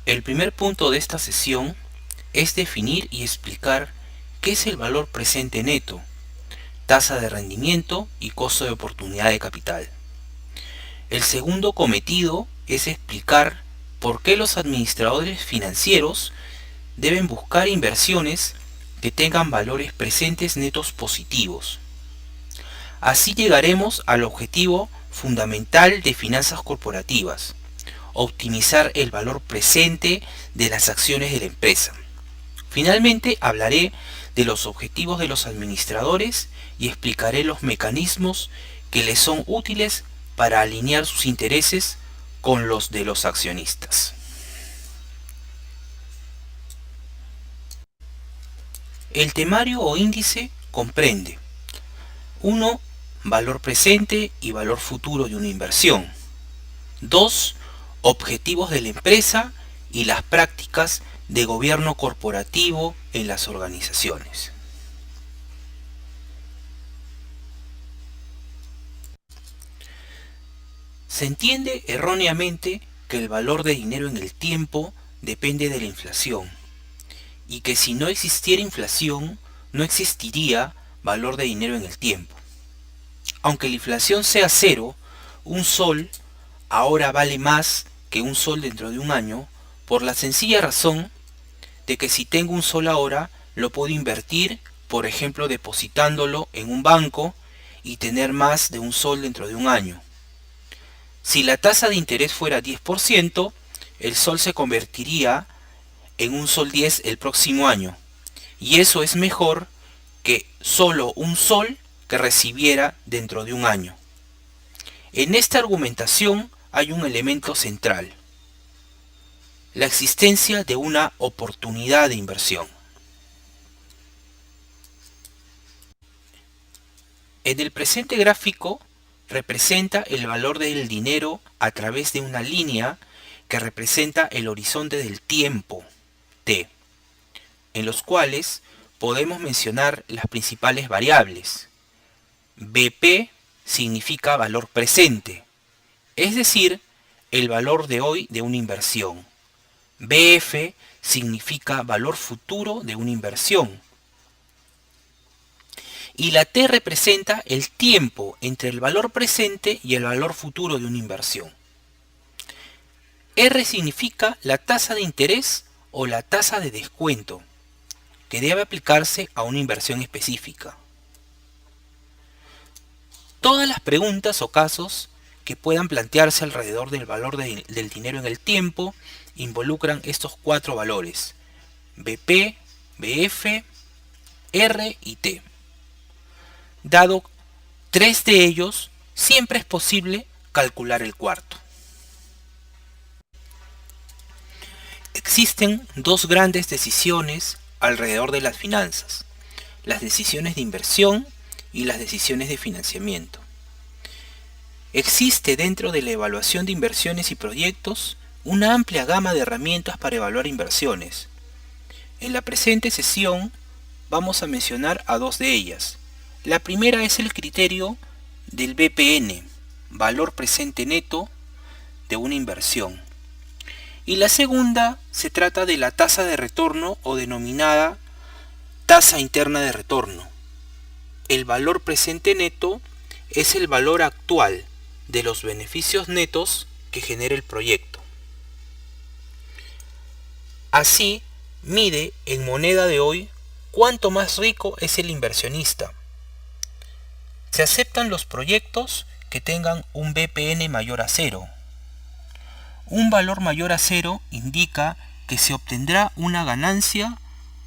El primer punto de esta sesión es definir y explicar qué es el valor presente neto, tasa de rendimiento y costo de oportunidad de capital. El segundo cometido es explicar por qué los administradores financieros deben buscar inversiones que tengan valores presentes netos positivos. Así llegaremos al objetivo fundamental de finanzas corporativas: optimizar el valor presente de las acciones de la empresa. Finalmente hablaré de los objetivos de los administradores y explicaré los mecanismos que les son útiles para alinear sus intereses con los de los accionistas. El temario o índice comprende 1. Valor presente y valor futuro de una inversión. 2. Objetivos de la empresa y las prácticas de gobierno corporativo en las organizaciones. Se entiende erróneamente que el valor de dinero en el tiempo depende de la inflación, y que si no existiera inflación, no existiría valor de dinero en el tiempo. Aunque la inflación sea cero, un sol ahora vale más que un sol dentro de un año, por la sencilla razón de que si tengo un sol ahora, lo puedo invertir, por ejemplo depositándolo en un banco, y tener más de un sol dentro de un año. Si la tasa de interés fuera 10%, el sol se convertiría en un sol 10 el próximo año, y eso es mejor que solo un sol que recibiera dentro de un año. En esta argumentación hay un elemento central: la existencia de una oportunidad de inversión. En el presente gráfico representa el valor del dinero a través de una línea que representa el horizonte del tiempo, T, en los cuales podemos mencionar las principales variables. BP significa valor presente, es decir, el valor de hoy de una inversión. BF significa valor futuro de una inversión. Y la T representa el tiempo entre el valor presente y el valor futuro de una inversión. R significa la tasa de interés o la tasa de descuento que debe aplicarse a una inversión específica. Todas las preguntas o casos que puedan plantearse alrededor del valor del dinero en el tiempo involucran estos cuatro valores: BP, BF, R y T. Dado tres de ellos, siempre es posible calcular el cuarto. Existen dos grandes decisiones alrededor de las finanzas: las decisiones de inversión y las decisiones de financiamiento. Existe dentro de la evaluación de inversiones y proyectos una amplia gama de herramientas para evaluar inversiones. En la presente sesión vamos a mencionar a dos de ellas. La primera es el criterio del BPN, valor presente neto de una inversión. Y la segunda se trata de la tasa de retorno, o denominada tasa interna de retorno. El valor presente neto es el valor actual de los beneficios netos que genera el proyecto. Así, mide en moneda de hoy cuánto más rico es el inversionista. Se aceptan los proyectos que tengan un BPN mayor a 0. Un valor mayor a 0 indica que se obtendrá una ganancia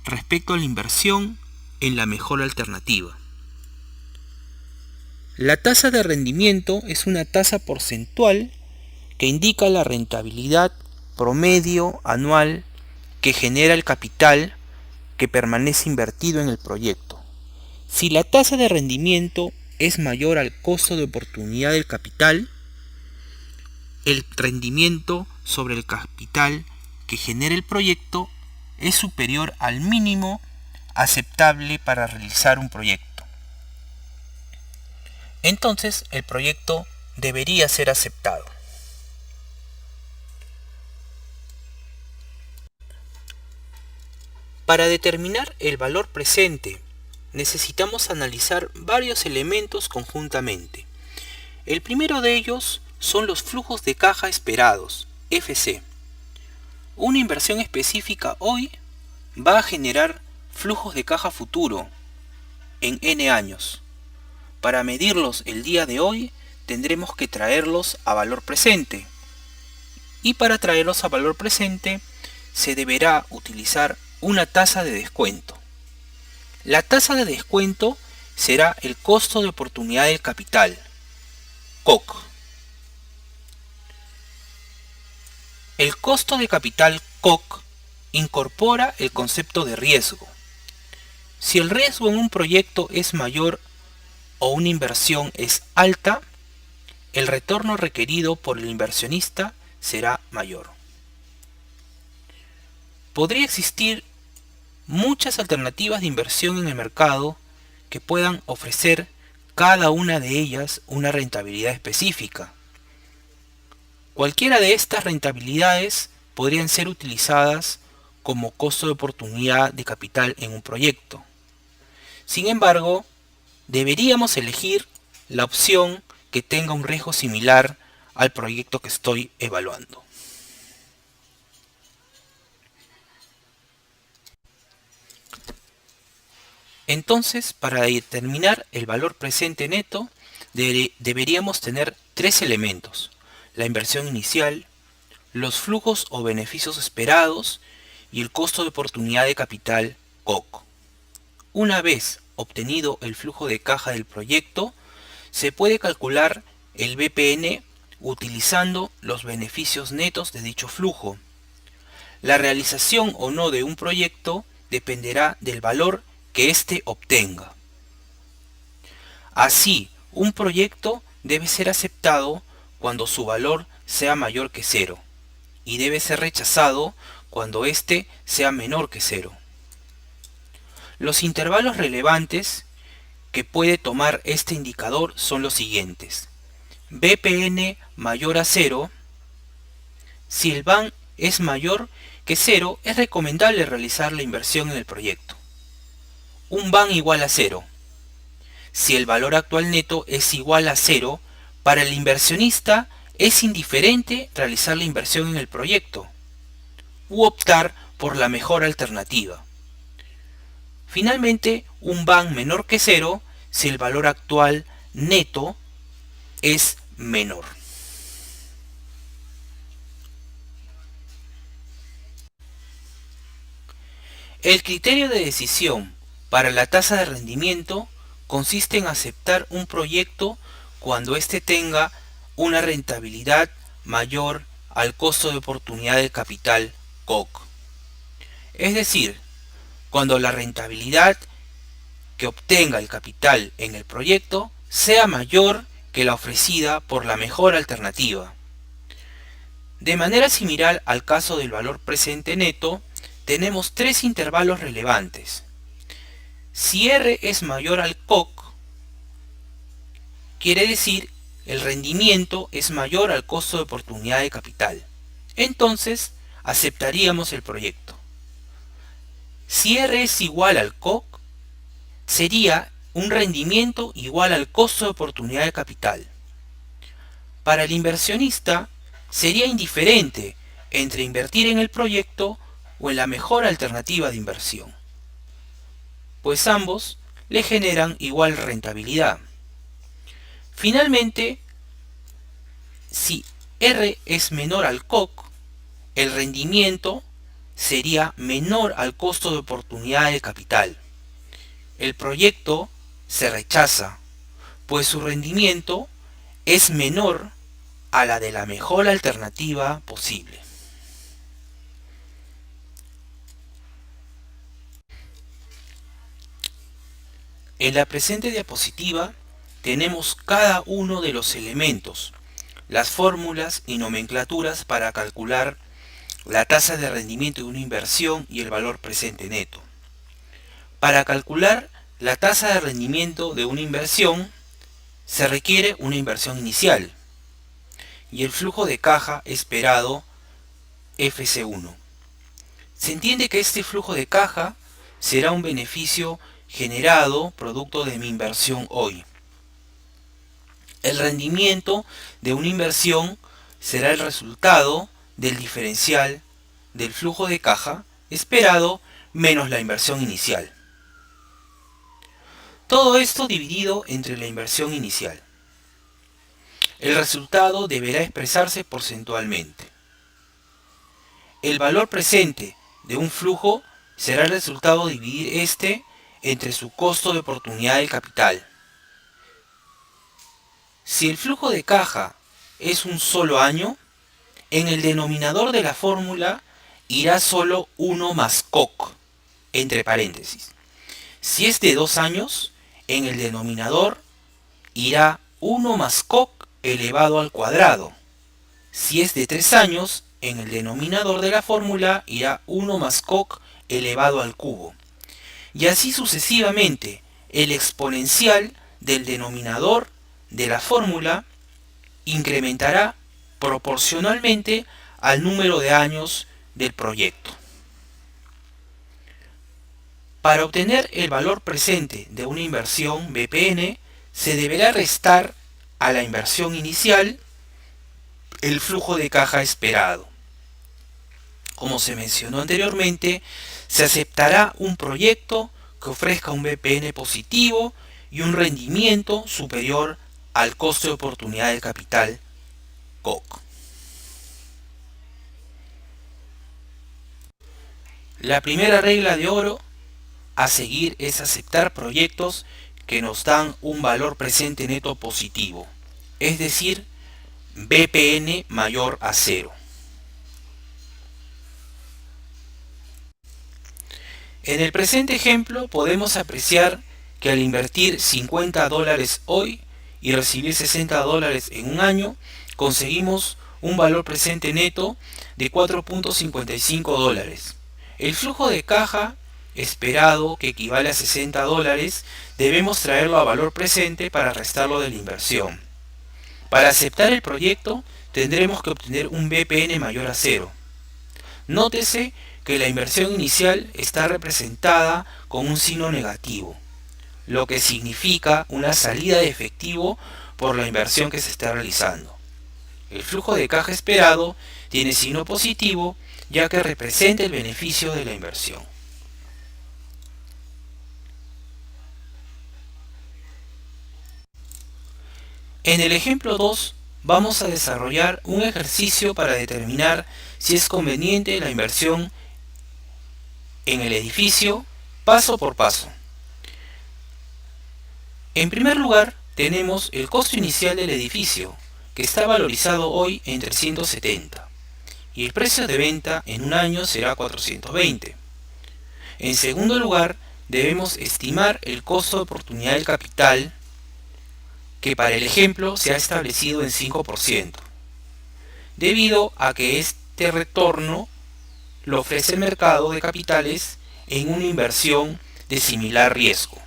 respecto a la inversión en la mejor alternativa. La tasa de rendimiento es una tasa porcentual que indica la rentabilidad promedio anual que genera el capital que permanece invertido en el proyecto. Si la tasa de rendimiento es mayor al costo de oportunidad del capital, el rendimiento sobre el capital que genera el proyecto es superior al mínimo aceptable para realizar un proyecto. Entonces el proyecto debería ser aceptado. Para determinar el valor presente, necesitamos analizar varios elementos conjuntamente. El primero de ellos son los flujos de caja esperados, FC. Una inversión específica hoy va a generar flujos de caja futuro en N años. Para medirlos el día de hoy, tendremos que traerlos a valor presente. Y para traerlos a valor presente, se deberá utilizar una tasa de descuento. La tasa de descuento será el costo de oportunidad del capital, COC. El costo de capital COC incorpora el concepto de riesgo. Si el riesgo en un proyecto es mayor o una inversión es alta, el retorno requerido por el inversionista será mayor. Podría existir muchas alternativas de inversión en el mercado que puedan ofrecer cada una de ellas una rentabilidad específica. Cualquiera de estas rentabilidades podrían ser utilizadas como costo de oportunidad de capital en un proyecto. Sin embargo, deberíamos elegir la opción que tenga un riesgo similar al proyecto que estoy evaluando. Entonces, para determinar el valor presente neto, deberíamos tener tres elementos: la inversión inicial, los flujos o beneficios esperados y el costo de oportunidad de capital, COC. Una vez obtenido el flujo de caja del proyecto, se puede calcular el BPN utilizando los beneficios netos de dicho flujo. La realización o no de un proyecto dependerá del valor que éste obtenga. Así, un proyecto debe ser aceptado cuando su valor sea mayor que cero y debe ser rechazado cuando éste sea menor que cero. Los intervalos relevantes que puede tomar este indicador son los siguientes: BPN mayor a 0. Si el BAN es mayor que 0, es recomendable realizar la inversión en el proyecto. Un BAN igual a 0. Si el valor actual neto es igual a 0, para el inversionista es indiferente realizar la inversión en el proyecto u optar por la mejor alternativa. Finalmente, un BAN menor que 0 si el valor actual neto es menor. El criterio de decisión para la tasa de rendimiento consiste en aceptar un proyecto cuando éste tenga una rentabilidad mayor al costo de oportunidad del capital, COC. Es decir, cuando la rentabilidad que obtenga el capital en el proyecto sea mayor que la ofrecida por la mejor alternativa. De manera similar al caso del valor presente neto, tenemos tres intervalos relevantes. Si R es mayor al COC, quiere decir el rendimiento es mayor al costo de oportunidad de capital. Entonces, aceptaríamos el proyecto. Si R es igual al COC, sería un rendimiento igual al costo de oportunidad de capital. Para el inversionista, sería indiferente entre invertir en el proyecto o en la mejor alternativa de inversión, pues ambos le generan igual rentabilidad. Finalmente, si R es menor al COC, el rendimiento sería menor al costo de oportunidad del capital. El proyecto se rechaza, pues su rendimiento es menor a la de la mejor alternativa posible. En la presente diapositiva tenemos cada uno de los elementos, las fórmulas y nomenclaturas para calcular la tasa de rendimiento de una inversión y el valor presente neto. Para calcular la tasa de rendimiento de una inversión se requiere una inversión inicial y el flujo de caja esperado FC1. Se entiende que este flujo de caja será un beneficio generado producto de mi inversión hoy. El rendimiento de una inversión será el resultado del diferencial del flujo de caja esperado menos la inversión inicial. Todo esto dividido entre la inversión inicial. El resultado deberá expresarse porcentualmente. El valor presente de un flujo será el resultado de dividir este entre su costo de oportunidad del capital. Si el flujo de caja es un solo año, en el denominador de la fórmula irá solo 1 más COC, entre paréntesis. Si es de 2 años, en el denominador irá 1 más COC elevado al cuadrado. Si es de 3 años, en el denominador de la fórmula irá 1 más COC elevado al cubo. Y así sucesivamente, el exponencial del denominador de la fórmula incrementará proporcionalmente al número de años del proyecto. Para obtener el valor presente de una inversión BPN, se deberá restar a la inversión inicial el flujo de caja esperado. Como se mencionó anteriormente, se aceptará un proyecto que ofrezca un BPN positivo y un rendimiento superior al costo de oportunidad del capital COC. La primera regla de oro a seguir es aceptar proyectos que nos dan un valor presente neto positivo, es decir, BPN mayor a 0. En el presente ejemplo podemos apreciar que al invertir $50 hoy y recibir $60 en un año, conseguimos un valor presente neto de $4.55. El flujo de caja esperado, que equivale a $60, debemos traerlo a valor presente para restarlo de la inversión. Para aceptar el proyecto tendremos que obtener un BPN mayor a 0. Nótese que la inversión inicial está representada con un signo negativo, lo que significa una salida de efectivo por la inversión que se está realizando. El flujo de caja esperado tiene signo positivo, ya que representa el beneficio de la inversión. En el ejemplo 2 vamos a desarrollar un ejercicio para determinar si es conveniente la inversión en el edificio paso por paso. En primer lugar, tenemos el costo inicial del edificio, que está valorizado hoy en 370, y el precio de venta en un año será 420. En segundo lugar, debemos estimar el costo de oportunidad del capital, que para el ejemplo se ha establecido en 5%, debido a que este retorno lo ofrece el mercado de capitales en una inversión de similar riesgo.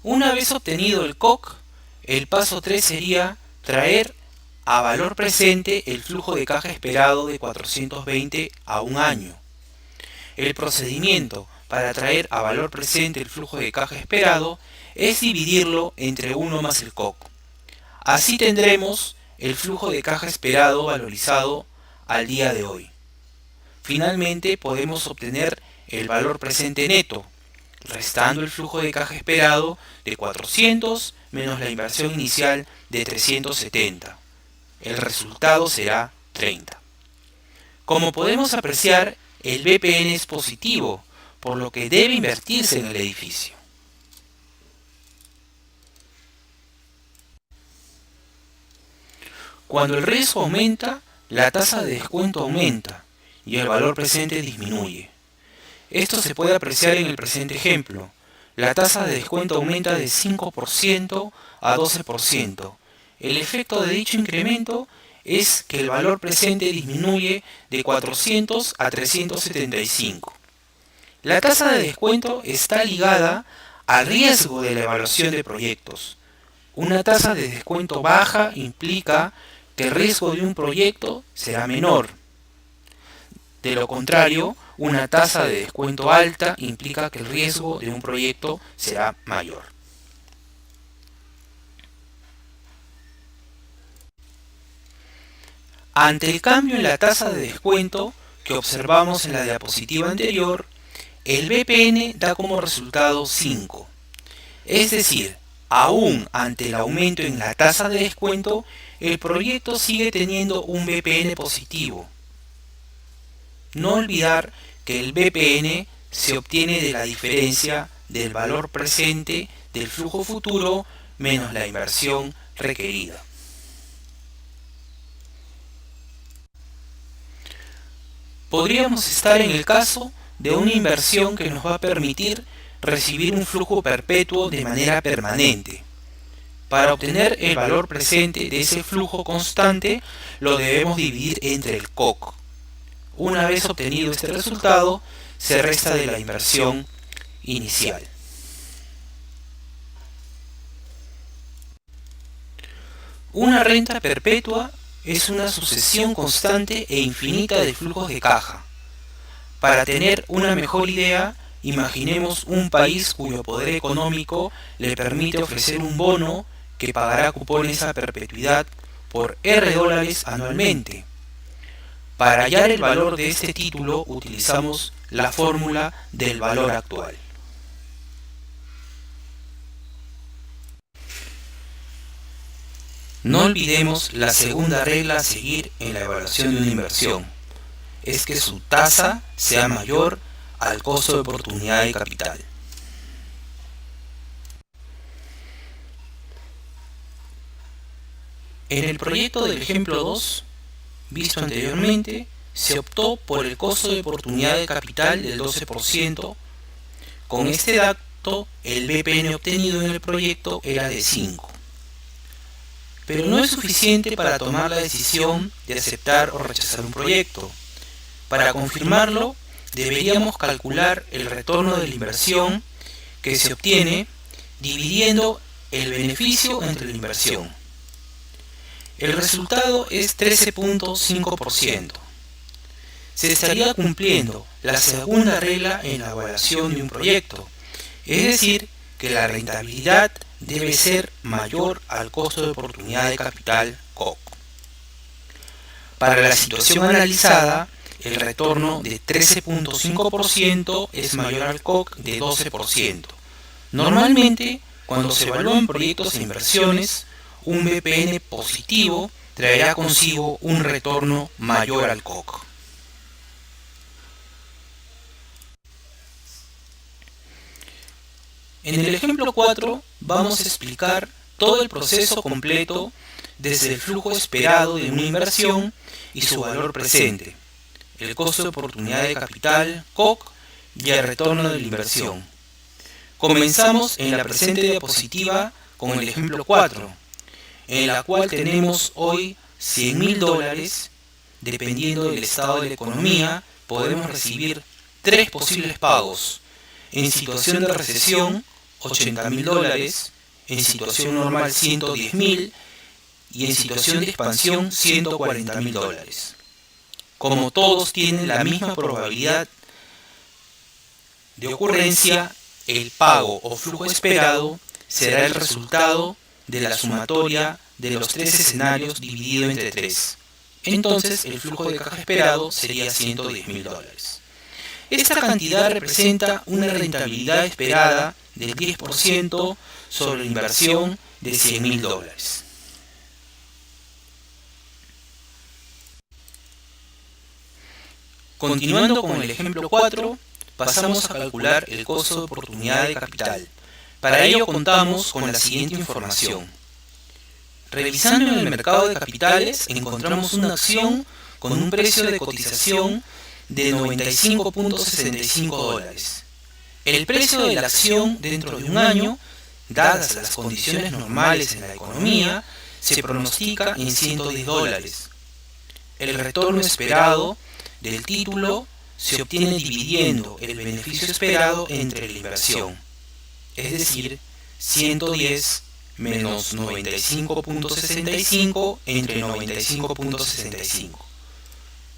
Una vez obtenido el COC, el paso 3 sería traer a valor presente el flujo de caja esperado de 420 a un año. El procedimiento para traer a valor presente el flujo de caja esperado es dividirlo entre 1 más el COC. Así tendremos el flujo de caja esperado valorizado al día de hoy. Finalmente podemos obtener el valor presente neto, restando el flujo de caja esperado de 400 menos la inversión inicial de 370. El resultado será 30. Como podemos apreciar, el BPN es positivo, por lo que debe invertirse en el edificio. Cuando el riesgo aumenta, la tasa de descuento aumenta y el valor presente disminuye. Esto se puede apreciar en el presente ejemplo. La tasa de descuento aumenta de 5% a 12%. El efecto de dicho incremento es que el valor presente disminuye de 400 a 375. La tasa de descuento está ligada al riesgo de la evaluación de proyectos. Una tasa de descuento baja implica que el riesgo de un proyecto será menor. De lo contrario, una tasa de descuento alta implica que el riesgo de un proyecto será mayor. Ante el cambio en la tasa de descuento que observamos en la diapositiva anterior, el BPN da como resultado 5. Es decir, aún ante el aumento en la tasa de descuento, el proyecto sigue teniendo un BPN positivo. No olvidar que el BPN se obtiene de la diferencia del valor presente del flujo futuro menos la inversión requerida. Podríamos estar en el caso de una inversión que nos va a permitir recibir un flujo perpetuo de manera permanente. Para obtener el valor presente de ese flujo constante, lo debemos dividir entre el COC. Una vez obtenido este resultado, se resta de la inversión inicial. Una renta perpetua es una sucesión constante e infinita de flujos de caja. Para tener una mejor idea, imaginemos un país cuyo poder económico le permite ofrecer un bono que pagará cupones a perpetuidad por $R anualmente. Para hallar el valor de este título utilizamos la fórmula del valor actual. No olvidemos la segunda regla a seguir en la evaluación de una inversión. Es que su tasa sea mayor al costo de oportunidad de capital. En el proyecto del ejemplo 2, visto anteriormente, se optó por el costo de oportunidad de capital del 12%. Con este dato, el BPN obtenido en el proyecto era de 5. Pero no es suficiente para tomar la decisión de aceptar o rechazar un proyecto. Para confirmarlo, deberíamos calcular el retorno de la inversión que se obtiene dividiendo el beneficio entre la inversión. El resultado es 13.5%. Se estaría cumpliendo la segunda regla en la evaluación de un proyecto, es decir, que la rentabilidad debe ser mayor al costo de oportunidad de capital COC. Para la situación analizada, el retorno de 13.5% es mayor al COC de 12%. Normalmente, cuando se evalúan proyectos e inversiones, un BPN positivo traerá consigo un retorno mayor al COC. En el ejemplo 4 vamos a explicar todo el proceso completo desde el flujo esperado de una inversión y su valor presente, el costo de oportunidad de capital, COC, y el retorno de la inversión. Comenzamos en la presente diapositiva con el ejemplo 4, en la cual tenemos hoy $100.000. Dependiendo del estado de la economía, podemos recibir tres posibles pagos. En situación de recesión, $80.000, en situación normal $110.000 y en situación de expansión $140.000. Como todos tienen la misma probabilidad de ocurrencia, el pago o flujo esperado será el resultado de la sumatoria de los tres escenarios dividido entre 3. Entonces el flujo de caja esperado sería $110.000. Esta cantidad representa una rentabilidad esperada del 10% sobre la inversión de $100.000. Continuando con el ejemplo 4, pasamos a calcular el costo de oportunidad de capital. Para ello contamos con la siguiente información. Revisando en el mercado de capitales, encontramos una acción con un precio de cotización de $95.65. El precio de la acción dentro de un año, dadas las condiciones normales en la economía, se pronostica en $110. El retorno esperado del título se obtiene dividiendo el beneficio esperado entre la inversión, es decir, 110 menos 95.65 entre 95.65,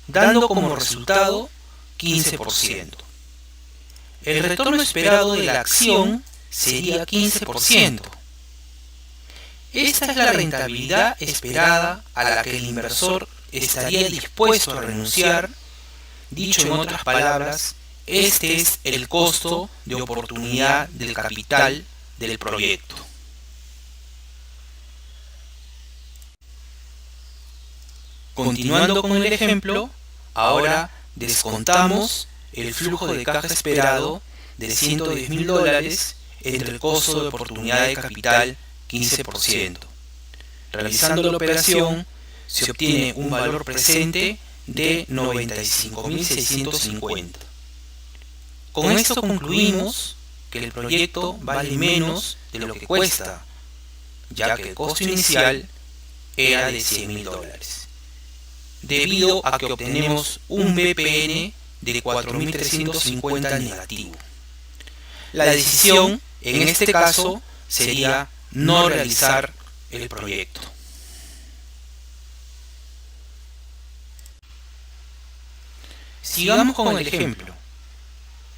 dando como resultado 15%. El retorno esperado de la acción sería 15%. Esta es la rentabilidad esperada a la que el inversor estaría dispuesto a renunciar. Dicho en otras palabras, este es el costo de oportunidad del capital del proyecto. Continuando con el ejemplo, ahora descontamos el flujo de caja esperado de $110.000 entre el costo de oportunidad de capital 15%. Realizando la operación, se obtiene un valor presente de 95.650. Con esto concluimos que el proyecto vale menos de lo que cuesta, ya que el costo inicial era de $100.000, debido a que obtenemos un BPN de 4.350 negativo. La decisión en este caso sería no realizar el proyecto. Sigamos con el ejemplo.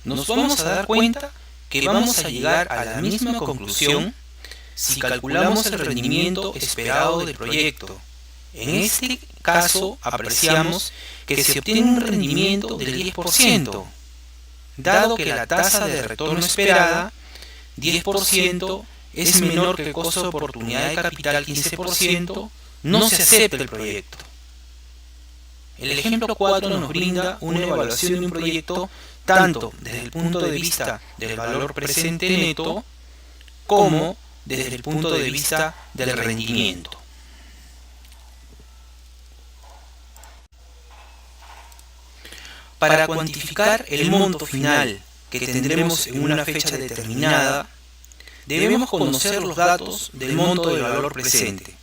Nos vamos a dar cuenta que vamos a llegar a la misma conclusión si calculamos el rendimiento esperado del proyecto. En este caso apreciamos que se obtiene un rendimiento del 10%, dado que la tasa de retorno esperada, 10%, es menor que el costo de oportunidad de capital 15%, no se acepta el proyecto. El ejemplo 4 nos brinda una evaluación de un proyecto tanto desde el punto de vista del valor presente neto como desde el punto de vista del rendimiento. Para cuantificar el monto final que tendremos en una fecha determinada, debemos conocer los datos del monto del valor presente,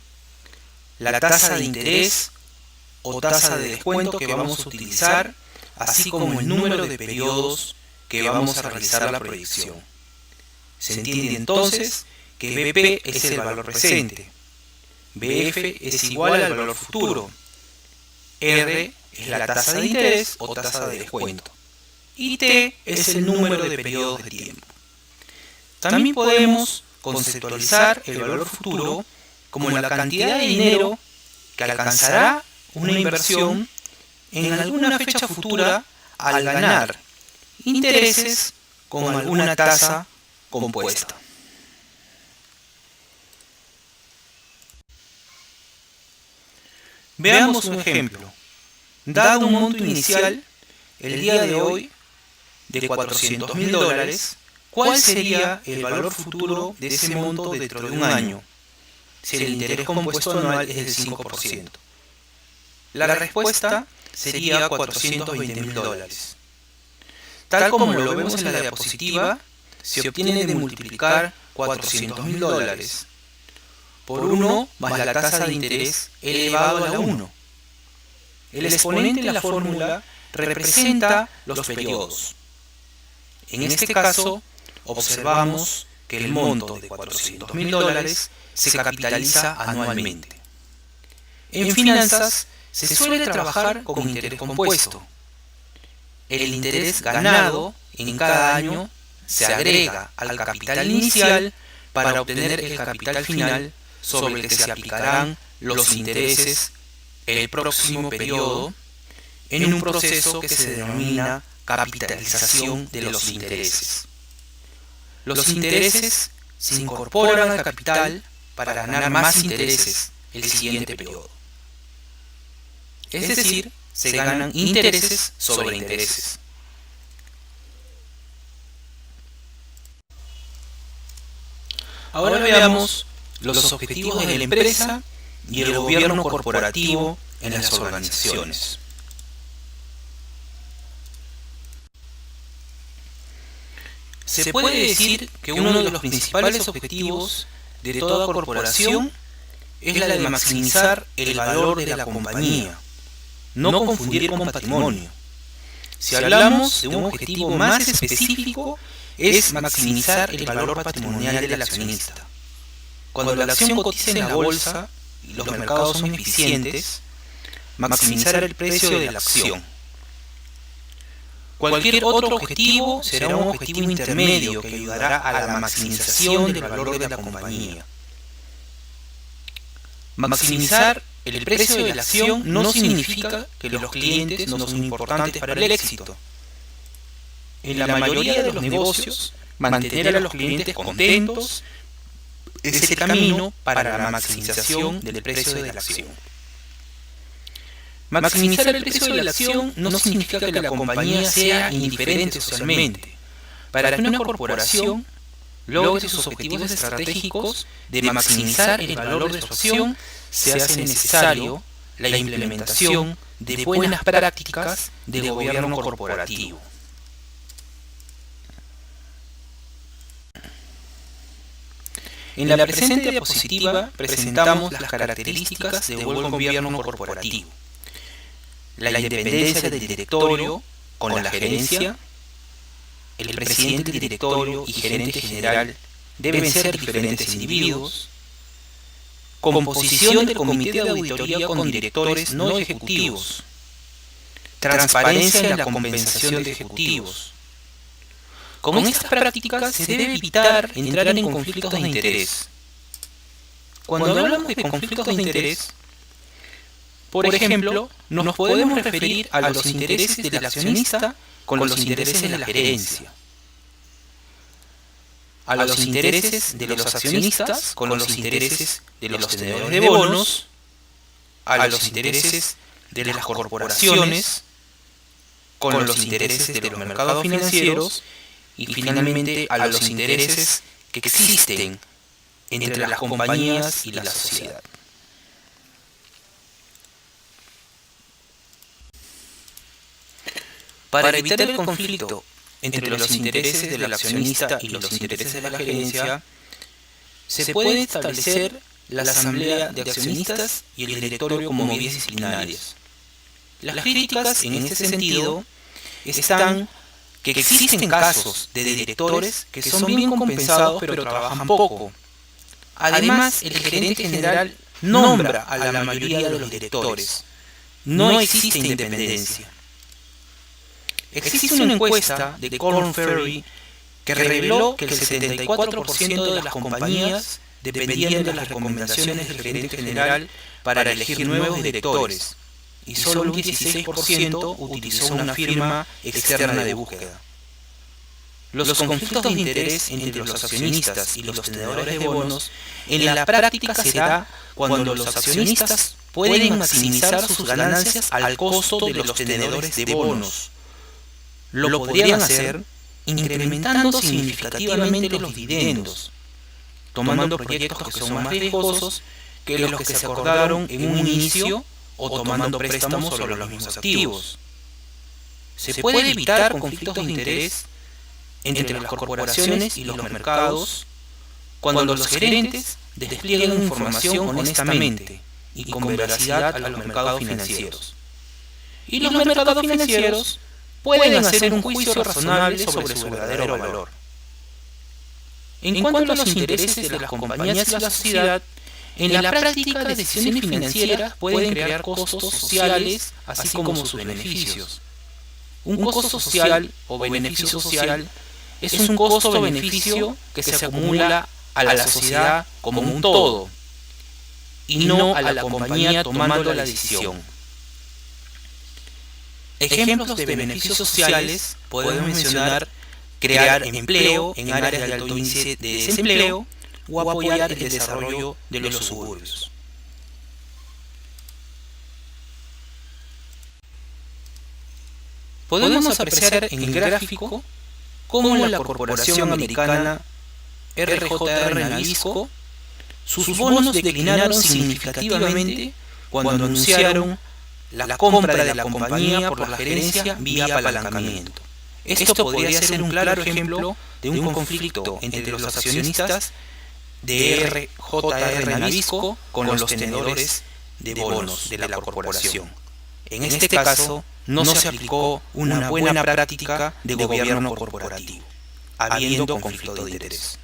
la tasa de interés o tasa de descuento que vamos a utilizar, así como el número de periodos que vamos a realizar la proyección. Se entiende entonces que BP es el valor presente, BF es igual al valor futuro, R es la tasa de interés o tasa de descuento, y T es el número de periodos de tiempo. También podemos conceptualizar el valor futuro como la cantidad de dinero que alcanzará una inversión en alguna fecha futura al ganar intereses con alguna tasa compuesta. Veamos un ejemplo. Dado un monto inicial, el día de hoy, de $400.000, ¿cuál sería el valor futuro de ese monto dentro de un año, si el interés compuesto anual es del 5%? La respuesta sería $420.000. Tal como lo vemos en la diapositiva, se obtiene de multiplicar $400.000 por 1 más la tasa de interés elevado a la 1. El exponente de la fórmula representa los periodos. En este caso, observamos que el monto de $400.000 se capitaliza anualmente. En finanzas, se suele trabajar con interés compuesto. El interés ganado en cada año se agrega al capital inicial para obtener el capital final sobre el que se aplicarán los intereses el próximo periodo en un proceso que se denomina capitalización de los intereses. Los intereses se incorporan al capital para ganar más intereses el siguiente periodo. Es decir, se ganan intereses sobre intereses. Ahora veamos los objetivos de la empresa y el gobierno corporativo en las organizaciones. Se puede decir que uno de los principales objetivos de toda corporación es la de maximizar el valor de la compañía, no confundir con patrimonio. Si hablamos de un objetivo más específico, es maximizar el valor patrimonial del accionista. Cuando la acción cotiza en la bolsa y los mercados son eficientes, maximizar el precio de la acción. Cualquier otro objetivo será un objetivo intermedio que ayudará a la maximización del valor de la compañía. Maximizar el precio de la acción no significa que los clientes no son importantes para el éxito. En la mayoría de los negocios, mantener a los clientes contentos es el camino para la maximización del precio de la acción. Maximizar el precio de la acción no significa que la compañía sea indiferente socialmente. Para que una corporación logre sus objetivos estratégicos de maximizar el valor de su acción, se hace necesario la implementación de buenas prácticas de gobierno corporativo. En la presente diapositiva presentamos las características de buen gobierno corporativo. La independencia del directorio con la gerencia. El presidente del directorio y gerente general deben ser diferentes individuos. Composición del comité de auditoría con directores no ejecutivos. Transparencia en la compensación de ejecutivos. Con estas prácticas se debe evitar entrar en conflictos de interés. Cuando hablamos de conflictos de interés, por ejemplo, nos podemos referir a los intereses del accionista con los intereses de la gerencia, a los intereses de los accionistas con los intereses de los tenedores de bonos, a los intereses de las corporaciones con los intereses de los mercados financieros y finalmente a los intereses que existen entre las compañías y la sociedad. Para evitar el conflicto entre los intereses del accionista y los intereses de la gerencia, se puede establecer la asamblea de accionistas y el directorio como medidas disciplinarias. Las críticas en este sentido están que existen casos de directores que son bien compensados pero trabajan poco. Además, el gerente general nombra a la mayoría de los directores. No existe independencia. Existe una encuesta de Korn Ferry que reveló que el 74% de las compañías dependían de las recomendaciones del gerente general para elegir nuevos directores, y solo un 16% utilizó una firma externa de búsqueda. Los conflictos de interés entre los accionistas y los tenedores de bonos en la práctica se da cuando los accionistas pueden maximizar sus ganancias al costo de los tenedores de bonos. Lo podrían hacer incrementando significativamente los dividendos, tomando proyectos que son más riesgosos que los que se acordaron en un inicio o tomando préstamos sobre los mismos activos. Se puede evitar conflictos de interés entre las corporaciones y los mercados cuando los gerentes despliegan información honestamente y con veracidad a los mercados financieros. Y los mercados financieros pueden hacer un juicio razonable sobre su verdadero valor. En cuanto a los intereses de las compañías y la sociedad, en la práctica las decisiones financieras pueden crear costos sociales así como sus beneficios. Un costo social o beneficio social es un costo-beneficio que se acumula a la sociedad como un todo y no a la compañía tomando la decisión. Ejemplos de beneficios sociales podemos mencionar crear empleo en áreas de alto índice de desempleo o apoyar el desarrollo de los suburbios. Podemos apreciar en el gráfico cómo la corporación americana RJR Nabisco, sus bonos declinaron significativamente cuando anunciaron la compra de la compañía por la gerencia vía apalancamiento. Esto podría ser un claro ejemplo de un conflicto entre los accionistas de RJR Nabisco con los tenedores de bonos de la corporación. En este caso, no se aplicó una buena práctica de gobierno corporativo, habiendo conflicto de interés.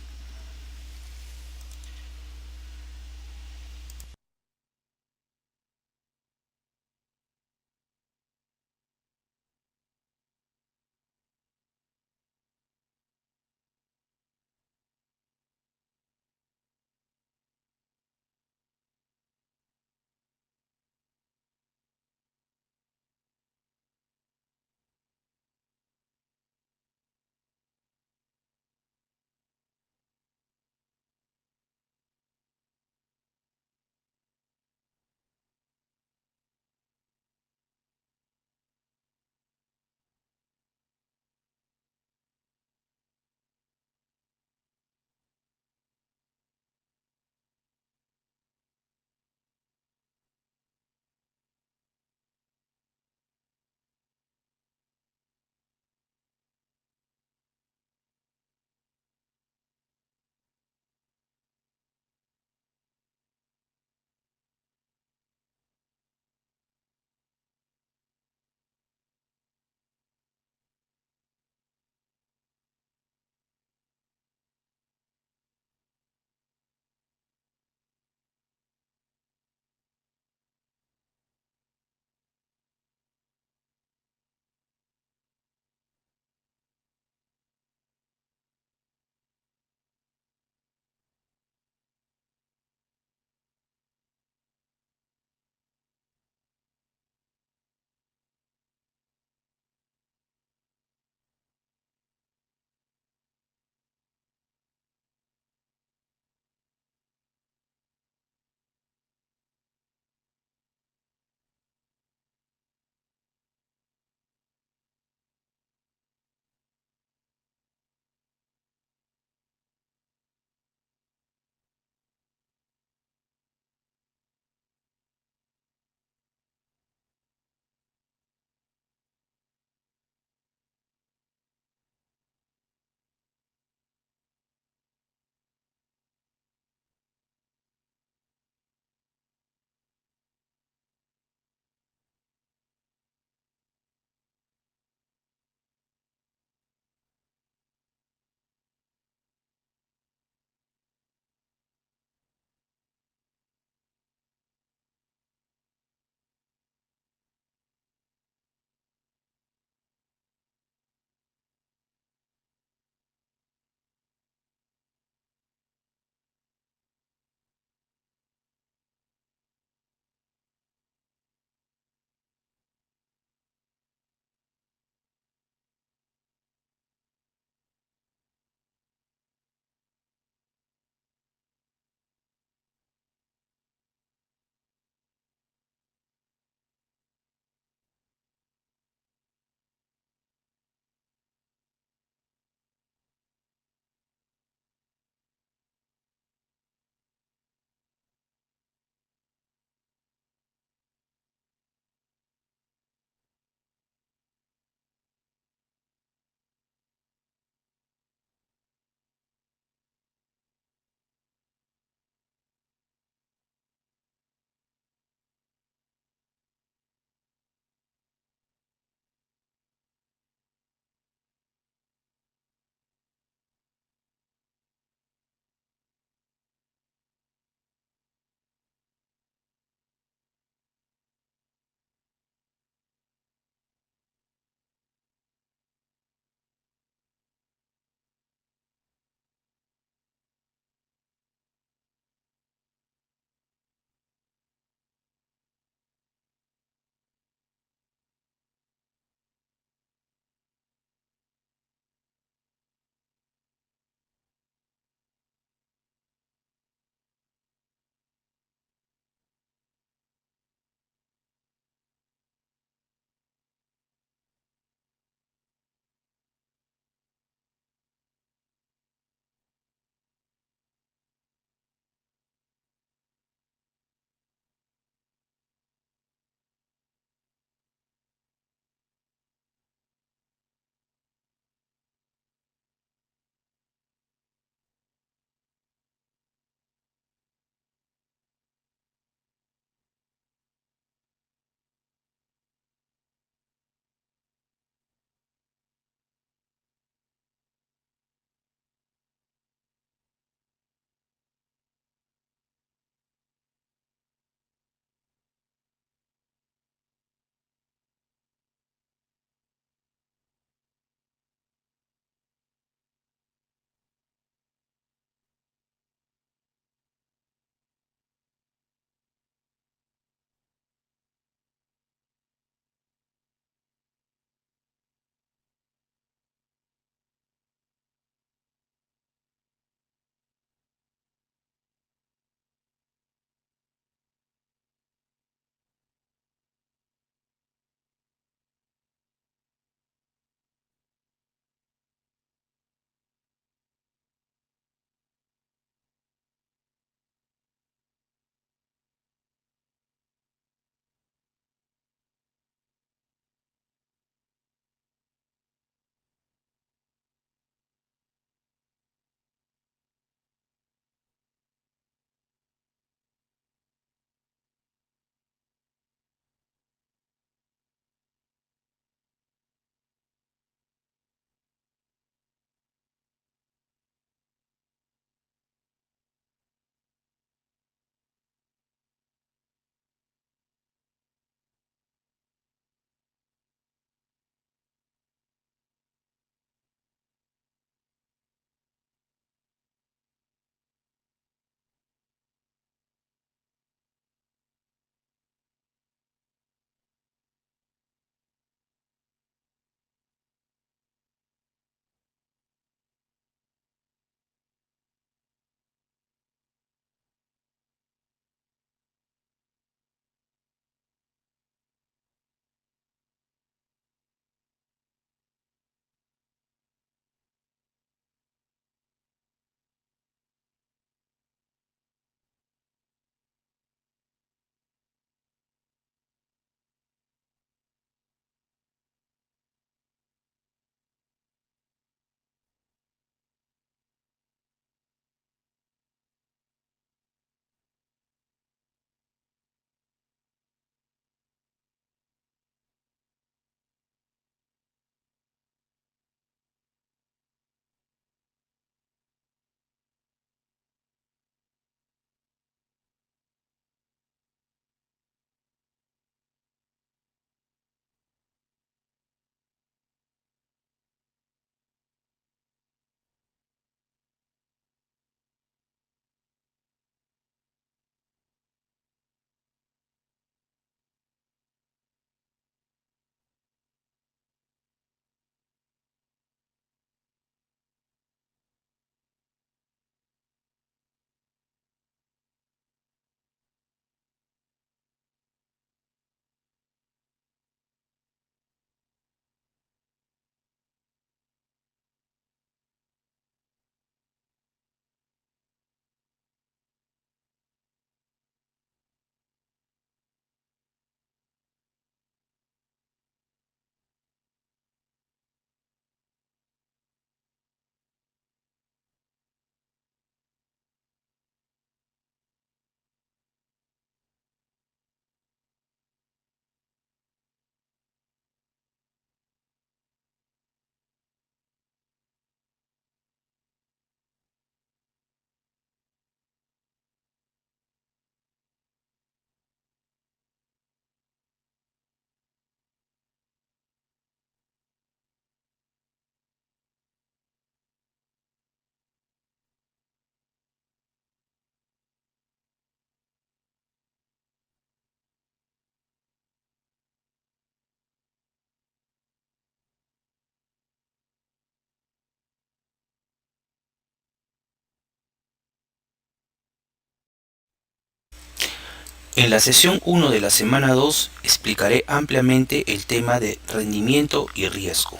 En la sesión 1 de la semana 2 explicaré ampliamente el tema de rendimiento y riesgo.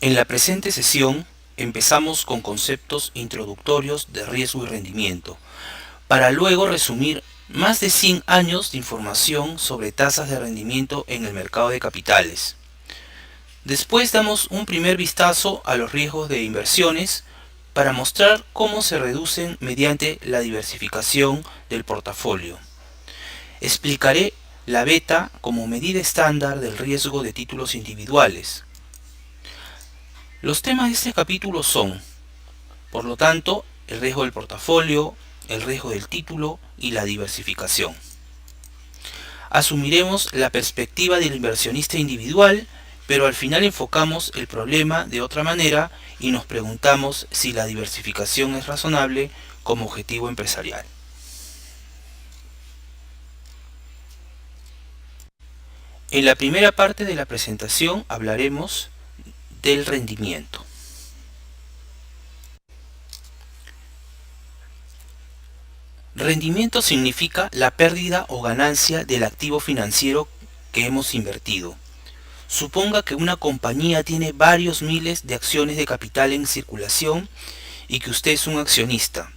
En la presente sesión empezamos con conceptos introductorios de riesgo y rendimiento, para luego resumir más de 100 años de información sobre tasas de rendimiento en el mercado de capitales. Después damos un primer vistazo a los riesgos de inversiones para mostrar cómo se reducen mediante la diversificación del portafolio. Explicaré la beta como medida estándar del riesgo de títulos individuales. Los temas de este capítulo son, por lo tanto, el riesgo del portafolio, el riesgo del título y la diversificación. Asumiremos la perspectiva del inversionista individual, pero al final enfocamos el problema de otra manera y nos preguntamos si la diversificación es razonable como objetivo empresarial. En la primera parte de la presentación hablaremos del rendimiento. Rendimiento significa la pérdida o ganancia del activo financiero que hemos invertido. Suponga que una compañía tiene varios miles de acciones de capital en circulación y que usted es un accionista.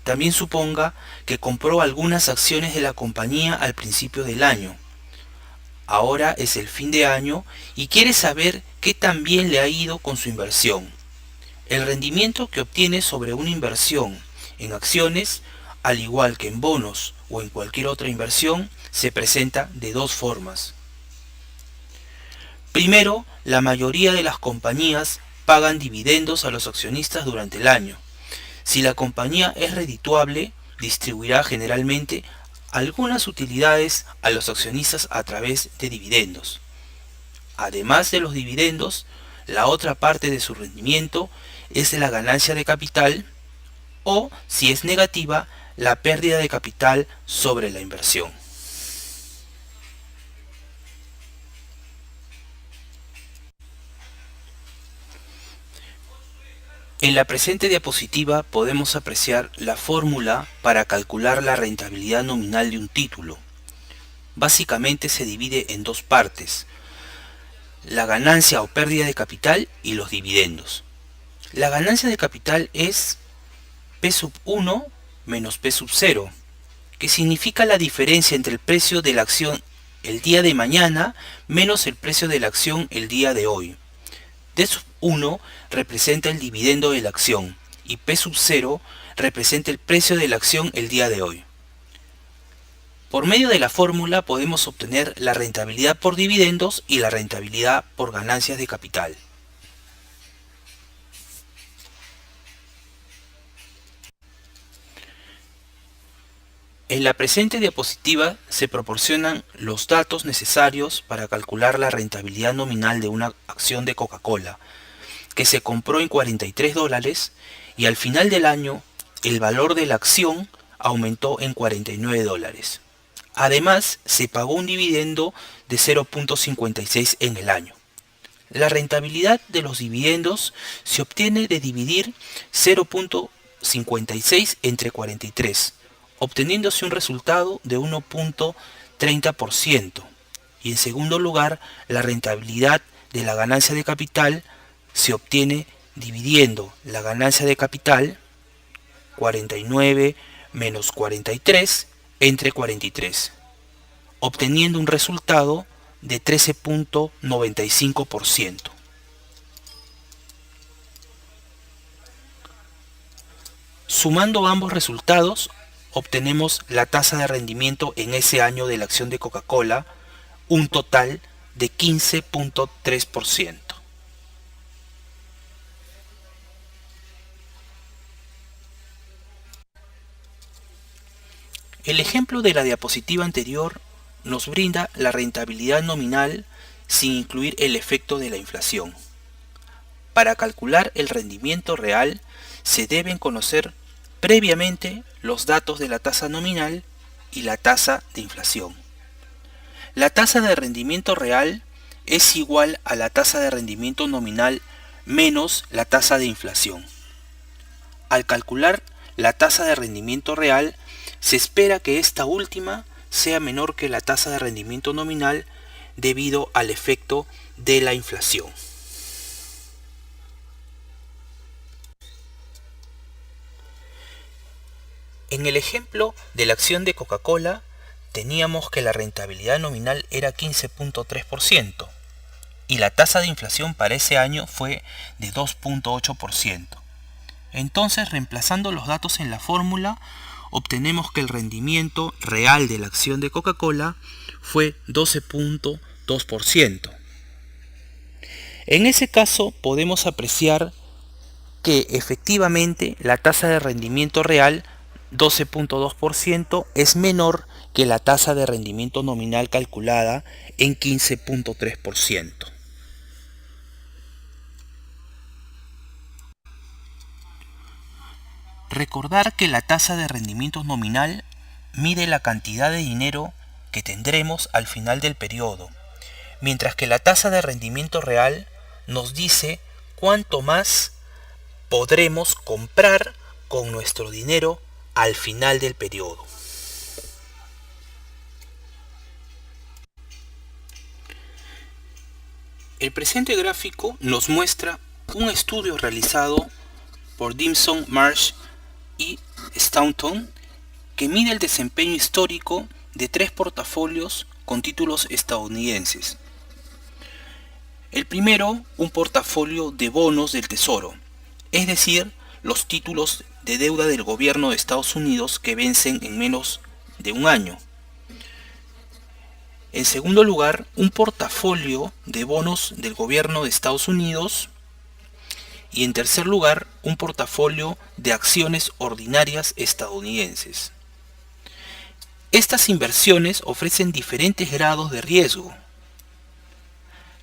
También suponga que compró algunas acciones de la compañía al principio del año. Ahora es el fin de año y quiere saber qué tan bien le ha ido con su inversión. El rendimiento que obtiene sobre una inversión en acciones, al igual que en bonos o en cualquier otra inversión, se presenta de dos formas. Primero, la mayoría de las compañías pagan dividendos a los accionistas durante el año. Si la compañía es redituable, distribuirá generalmente algunas utilidades a los accionistas a través de dividendos. Además de los dividendos, la otra parte de su rendimiento es la ganancia de capital o, si es negativa, la pérdida de capital sobre la inversión. En la presente diapositiva podemos apreciar la fórmula para calcular la rentabilidad nominal de un título. Básicamente se divide en dos partes: la ganancia o pérdida de capital y los dividendos. La ganancia de capital es P1 menos P0, que significa la diferencia entre el precio de la acción el día de mañana menos el precio de la acción el día de hoy. D1 representa el dividendo de la acción y P0 representa el precio de la acción el día de hoy. Por medio de la fórmula podemos obtener la rentabilidad por dividendos y la rentabilidad por ganancias de capital. En la presente diapositiva se proporcionan los datos necesarios para calcular la rentabilidad nominal de una acción de Coca-Cola, que se compró en $43 y al final del año el valor de la acción aumentó en $49. Además, se pagó un dividendo de 0.56 en el año. La rentabilidad de los dividendos se obtiene de dividir 0.56 entre 43, obteniéndose un resultado de 1.30%. Y en segundo lugar, la rentabilidad de la ganancia de capital se obtiene dividiendo la ganancia de capital, 49 menos 43, entre 43, obteniendo un resultado de 13.95%. Sumando ambos resultados, obtenemos la tasa de rendimiento en ese año de la acción de Coca-Cola, un total de 15.3%. El ejemplo de la diapositiva anterior nos brinda la rentabilidad nominal sin incluir el efecto de la inflación. Para calcular el rendimiento real se deben conocer previamente los datos de la tasa nominal y la tasa de inflación. La tasa de rendimiento real es igual a la tasa de rendimiento nominal menos la tasa de inflación. Al calcular la tasa de rendimiento real, se espera que esta última sea menor que la tasa de rendimiento nominal debido al efecto de la inflación. En el ejemplo de la acción de Coca-Cola, teníamos que la rentabilidad nominal era 15.3% y la tasa de inflación para ese año fue de 2.8%. Entonces, reemplazando los datos en la fórmula, obtenemos que el rendimiento real de la acción de Coca-Cola fue 12.2%. En ese caso, podemos apreciar que efectivamente la tasa de rendimiento real 12.2% es menor que la tasa de rendimiento nominal calculada en 15.3%. Recordar que la tasa de rendimiento nominal mide la cantidad de dinero que tendremos al final del periodo, mientras que la tasa de rendimiento real nos dice cuánto más podremos comprar con nuestro dinero al final del periodo. El presente gráfico nos muestra un estudio realizado por Dimson, Marsh y Staunton que mide el desempeño histórico de 3 portafolios con títulos estadounidenses. El primero, un portafolio de bonos del Tesoro, es decir, los títulos de deuda del gobierno de Estados Unidos que vencen en menos de un año. En segundo lugar, un portafolio de bonos del gobierno de Estados Unidos. Y en tercer lugar, un portafolio de acciones ordinarias estadounidenses. Estas inversiones ofrecen diferentes grados de riesgo.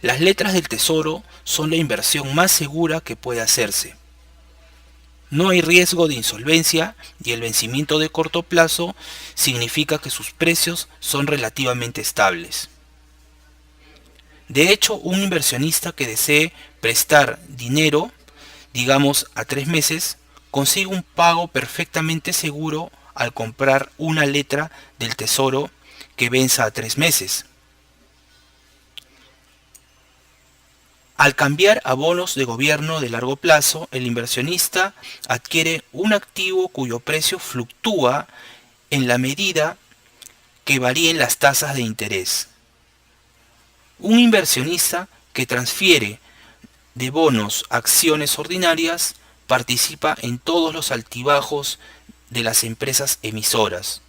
Las letras del Tesoro son la inversión más segura que puede hacerse. No hay riesgo de insolvencia y el vencimiento de corto plazo significa que sus precios son relativamente estables. De hecho, un inversionista que desee prestar dinero, digamos a 3 meses, consigue un pago perfectamente seguro al comprar una letra del Tesoro que venza a 3 meses. Al cambiar a bonos de gobierno de largo plazo, el inversionista adquiere un activo cuyo precio fluctúa en la medida que varíen las tasas de interés. Un inversionista que transfiere de bonos a acciones ordinarias participa en todos los altibajos de las empresas emisoras.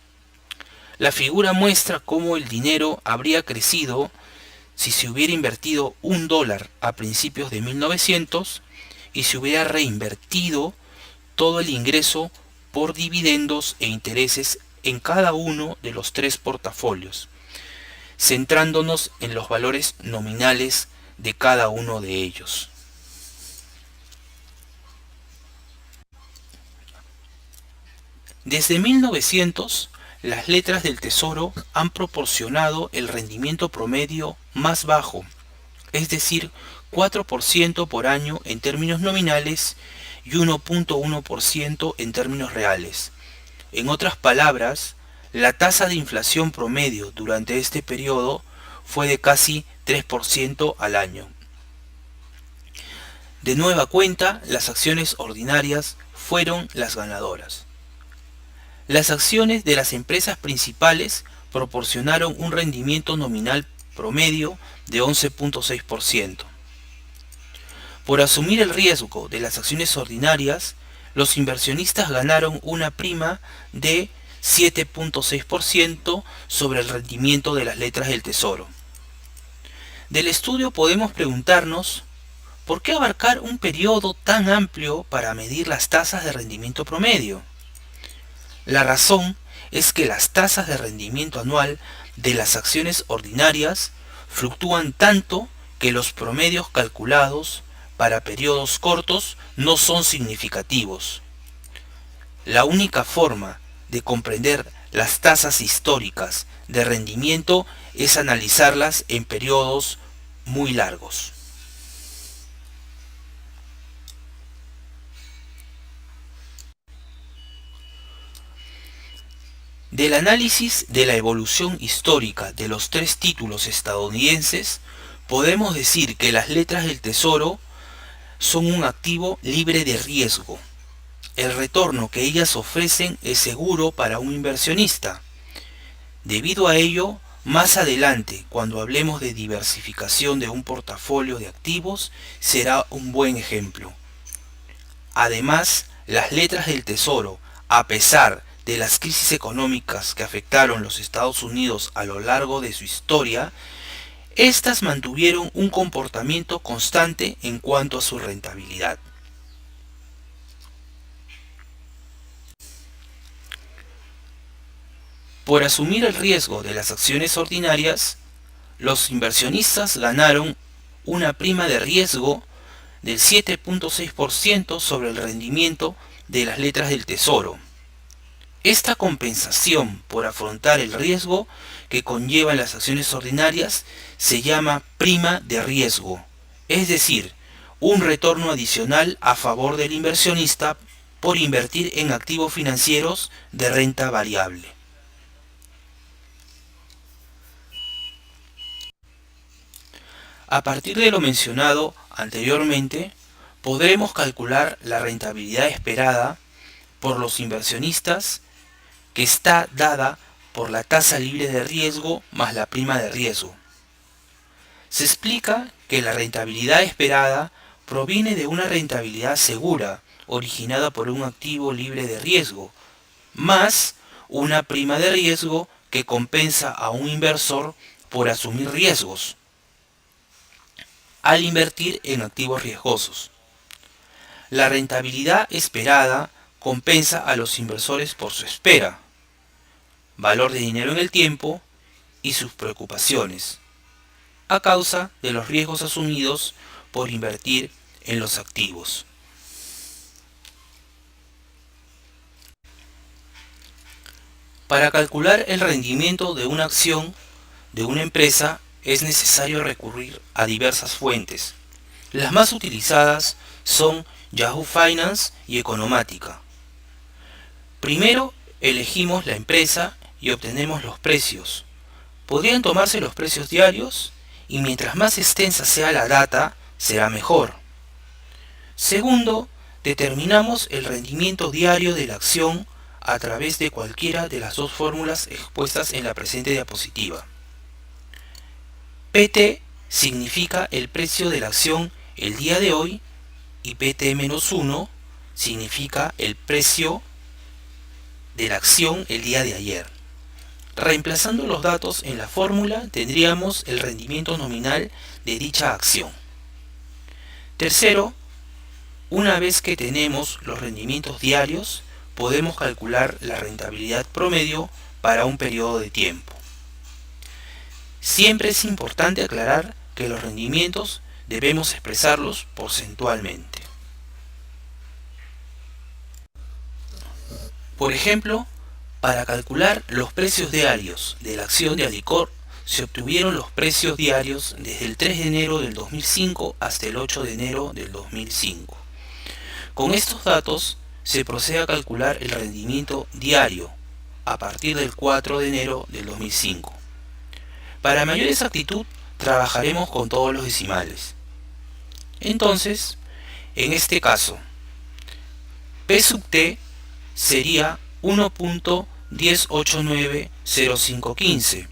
La figura muestra cómo el dinero habría crecido si se hubiera invertido $1 a principios de 1900 y se hubiera reinvertido todo el ingreso por dividendos e intereses en cada uno de los 3 portafolios, centrándonos en los valores nominales de cada uno de ellos. Desde 1900, las letras del Tesoro han proporcionado el rendimiento promedio más bajo, es decir, 4% por año en términos nominales y 1.1% en términos reales. En otras palabras, la tasa de inflación promedio durante este periodo fue de casi 3% al año. De nueva cuenta, las acciones ordinarias fueron las ganadoras. Las acciones de las empresas principales proporcionaron un rendimiento nominal promedio de 11.6%. Por asumir el riesgo de las acciones ordinarias, los inversionistas ganaron una prima de 7.6% sobre el rendimiento de las letras del Tesoro. Del estudio podemos preguntarnos, ¿por qué abarcar un periodo tan amplio para medir las tasas de rendimiento promedio? La razón es que las tasas de rendimiento anual de las acciones ordinarias fluctúan tanto que los promedios calculados para periodos cortos no son significativos. La única forma de comprender las tasas históricas de rendimiento es analizarlas en periodos muy largos. Del análisis de la evolución histórica de los tres títulos estadounidenses, podemos decir que las letras del Tesoro son un activo libre de riesgo. El retorno que ellas ofrecen es seguro para un inversionista. Debido a ello, más adelante, cuando hablemos de diversificación de un portafolio de activos, será un buen ejemplo. Además, las letras del Tesoro, a pesar de las crisis económicas que afectaron los Estados Unidos a lo largo de su historia, estas mantuvieron un comportamiento constante en cuanto a su rentabilidad. Por asumir el riesgo de las acciones ordinarias, los inversionistas ganaron una prima de riesgo del 7.6% sobre el rendimiento de las letras del Tesoro. Esta compensación por afrontar el riesgo que conllevan las acciones ordinarias se llama prima de riesgo, es decir, un retorno adicional a favor del inversionista por invertir en activos financieros de renta variable. A partir de lo mencionado anteriormente, podremos calcular la rentabilidad esperada por los inversionistas, que está dada por la tasa libre de riesgo más la prima de riesgo. Se explica que la rentabilidad esperada proviene de una rentabilidad segura originada por un activo libre de riesgo, más una prima de riesgo que compensa a un inversor por asumir riesgos al invertir en activos riesgosos. La rentabilidad esperada compensa a los inversores por su espera, valor de dinero en el tiempo y sus preocupaciones, a causa de los riesgos asumidos por invertir en los activos. Para calcular el rendimiento de una acción de una empresa es necesario recurrir a diversas fuentes. Las más utilizadas son Yahoo Finance y Economática. Primero elegimos la empresa y obtenemos los precios. Podrían tomarse los precios diarios y mientras más extensa sea la data, será mejor. Segundo, determinamos el rendimiento diario de la acción a través de cualquiera de las dos fórmulas expuestas en la presente diapositiva. PT significa el precio de la acción el día de hoy y PT-1 significa el precio de la acción el día de ayer. Reemplazando los datos en la fórmula tendríamos el rendimiento nominal de dicha acción. Tercero, una vez que tenemos los rendimientos diarios, podemos calcular la rentabilidad promedio para un periodo de tiempo. Siempre es importante aclarar que los rendimientos debemos expresarlos porcentualmente. Por ejemplo, para calcular los precios diarios de la acción de Alicorp, se obtuvieron los precios diarios desde el 3 de enero del 2005 hasta el 8 de enero del 2005. Con estos datos se procede a calcular el rendimiento diario a partir del 4 de enero del 2005. Para mayor exactitud, trabajaremos con todos los decimales. Entonces, en este caso, P sub T sería 1.1089015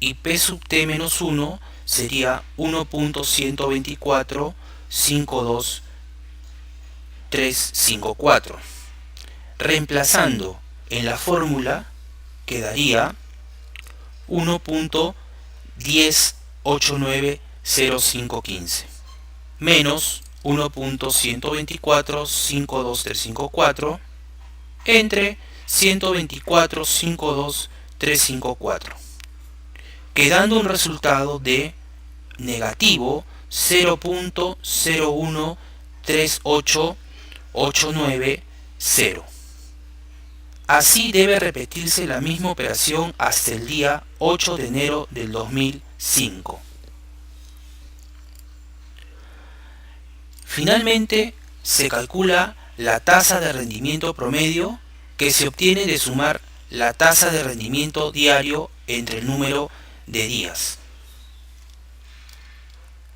y P sub T menos 1 sería 1.124.52354. Reemplazando en la fórmula quedaría 1.1089015 menos 1.124.52354 entre 124.52354, quedando un resultado de negativo 0.0138890. Así debe repetirse la misma operación hasta el día 8 de enero del 2005. Finalmente, se calcula la tasa de rendimiento promedio que se obtiene de sumar la tasa de rendimiento diario entre el número de días.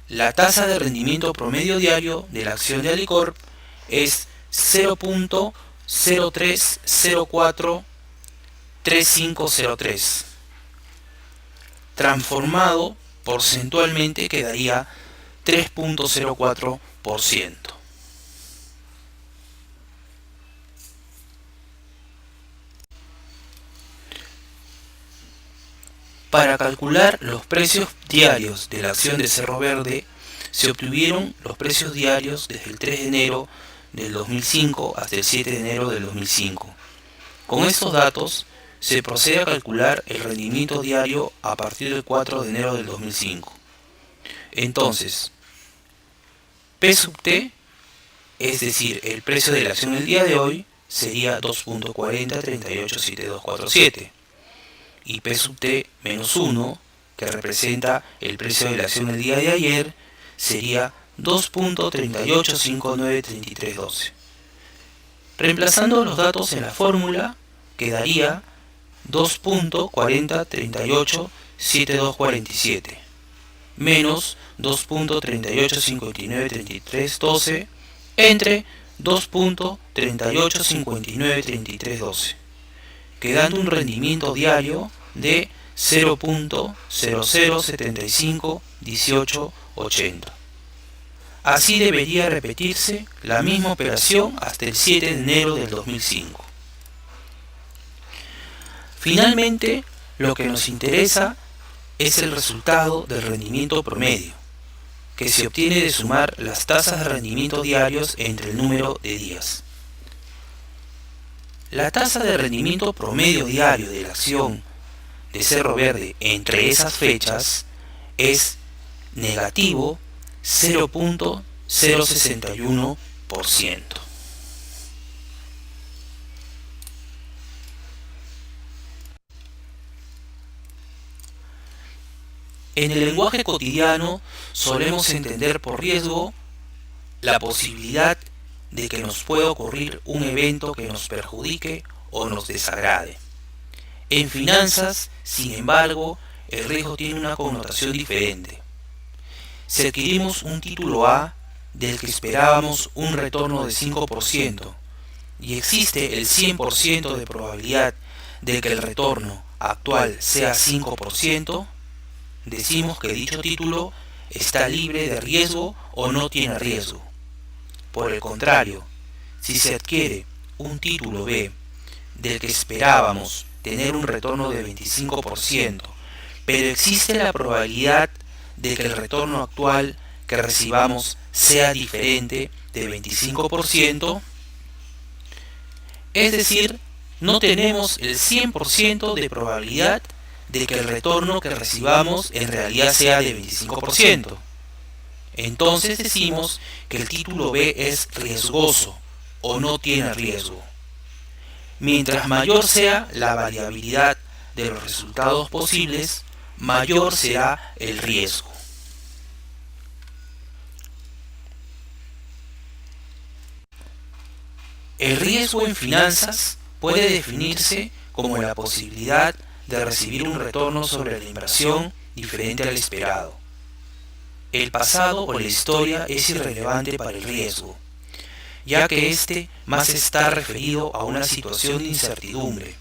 La tasa de rendimiento promedio diario de la acción de Alicorp es 0.03043503. Transformado porcentualmente quedaría 3.04%. Para calcular los precios diarios de la acción de Cerro Verde, se obtuvieron los precios diarios desde el 3 de enero del 2005 hasta el 7 de enero del 2005. Con estos datos, se procede a calcular el rendimiento diario a partir del 4 de enero del 2005. Entonces, P sub T, es decir, el precio de la acción el día de hoy, sería 2.40387247. Y P sub T menos 1, que representa el precio de la acción el día de ayer, sería 2.38593312. Reemplazando los datos en la fórmula, quedaría 2.40387247 menos 2.38593312 entre 2.38593312, quedando un rendimiento diario de 0.00751880. Así debería repetirse la misma operación hasta el 7 de enero del 2005. Finalmente, lo que nos interesa es el resultado del rendimiento promedio, que se obtiene de sumar las tasas de rendimiento diarios entre el número de días. La tasa de rendimiento promedio diario de la acción de Cerro Verde entre esas fechas es negativo 0.061%. En el lenguaje cotidiano solemos entender por riesgo la posibilidad de que nos pueda ocurrir un evento que nos perjudique o nos desagrade. En finanzas, sin embargo, el riesgo tiene una connotación diferente. Si adquirimos un título A del que esperábamos un retorno de 5% y existe el 100% de probabilidad de que el retorno actual sea 5%, decimos que dicho título está libre de riesgo o no tiene riesgo. Por el contrario, si se adquiere un título B del que esperábamos tener un retorno de 25%, pero existe la probabilidad de que el retorno actual que recibamos sea diferente de 25%, es decir, no tenemos el 100% de probabilidad de que el retorno que recibamos en realidad sea de 25%. Entonces decimos que el título B es riesgoso o no tiene riesgo. Mientras mayor sea la variabilidad de los resultados posibles, mayor será el riesgo. El riesgo en finanzas puede definirse como la posibilidad de recibir un retorno sobre la inversión diferente al esperado. El pasado o la historia es irrelevante para el riesgo, ya que éste más está referido a una situación de incertidumbre.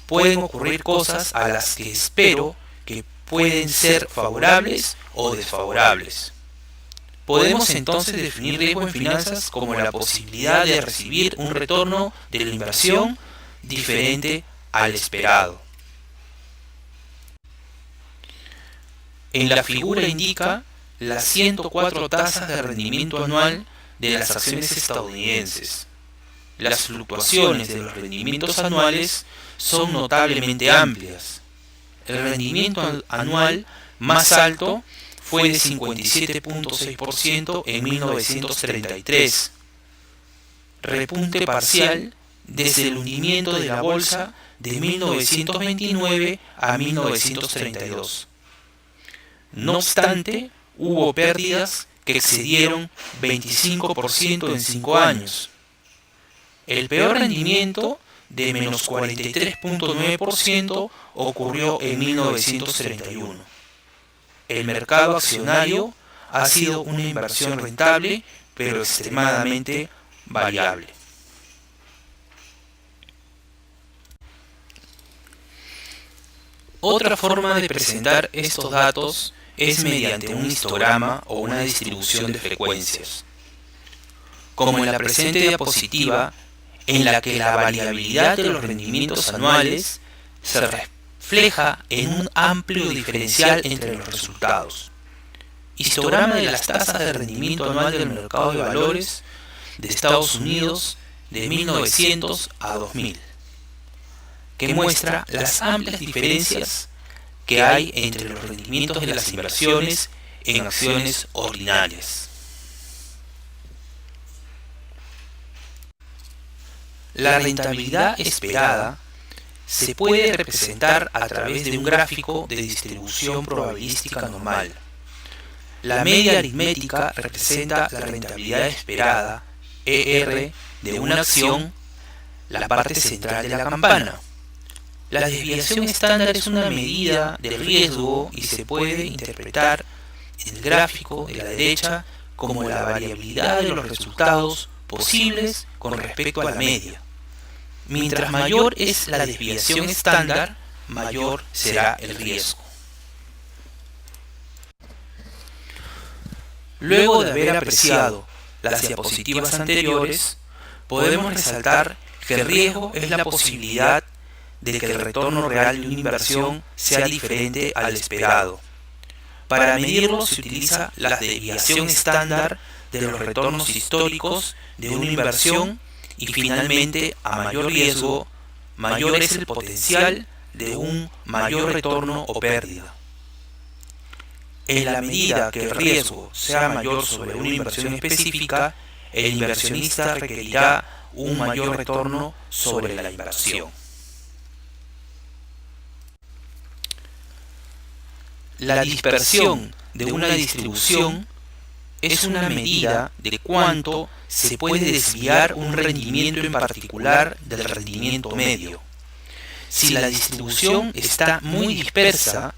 Pueden ocurrir cosas a las que espero que pueden ser favorables o desfavorables. Podemos entonces definir riesgo en finanzas como la posibilidad de recibir un retorno de la inversión diferente al esperado. En la figura indica las 104 tasas de rendimiento anual de las acciones estadounidenses. Las fluctuaciones de los rendimientos anuales son notablemente amplias. El rendimiento anual más alto fue de 57.6% en 1933, repunte parcial desde el hundimiento de la bolsa de 1929 a 1932. No obstante, hubo pérdidas que excedieron 25% en 5 años. El peor rendimiento de menos 43.9% ocurrió en 1931. El mercado accionario ha sido una inversión rentable, pero extremadamente variable. Otra forma de presentar estos datos es mediante un histograma o una distribución de frecuencias, como en la presente diapositiva, en la que la variabilidad de los rendimientos anuales se refleja en un amplio diferencial entre los resultados. Histograma de las tasas de rendimiento anual del mercado de valores de Estados Unidos de 1900 a 2000, que muestra las amplias diferencias que hay entre los rendimientos de las inversiones en acciones ordinarias. La rentabilidad esperada se puede representar a través de un gráfico de distribución probabilística normal. La media aritmética representa la rentabilidad esperada, ER, de una acción, la parte central de la campana. La desviación estándar es una medida de riesgo y se puede interpretar en el gráfico de la derecha como la variabilidad de los resultados posibles con respecto a la media. Mientras mayor es la desviación estándar, mayor será el riesgo. Luego de haber apreciado las diapositivas anteriores, podemos resaltar que el riesgo es la posibilidad de que el retorno real de una inversión sea diferente al esperado. Para medirlo se utiliza la desviación estándar de los retornos históricos de una inversión y finalmente, a mayor riesgo, mayor es el potencial de un mayor retorno o pérdida. En la medida que el riesgo sea mayor sobre una inversión específica, el inversionista requerirá un mayor retorno sobre la inversión. La dispersión de una distribución es una medida de cuánto se puede desviar un rendimiento en particular del rendimiento medio. Si la distribución está muy dispersa,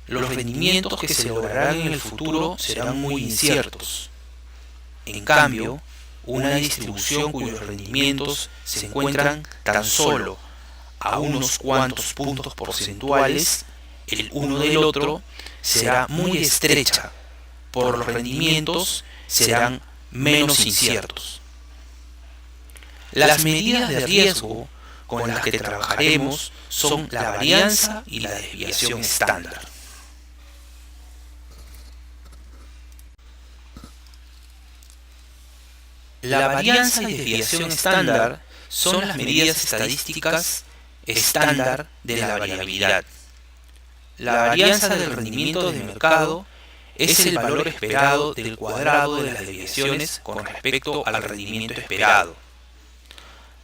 los rendimientos que se lograrán en el futuro serán muy inciertos. En cambio, una distribución cuyos rendimientos se encuentran tan solo a unos cuantos puntos porcentuales el uno del otro será muy estrecha, por los rendimientos serán menos inciertos. Las medidas de riesgo con las que trabajaremos son la varianza y la desviación estándar. La varianza y desviación estándar son las medidas estadísticas estándar de la variabilidad. La varianza del rendimiento de mercado es el valor esperado del cuadrado de las desviaciones con respecto al rendimiento esperado.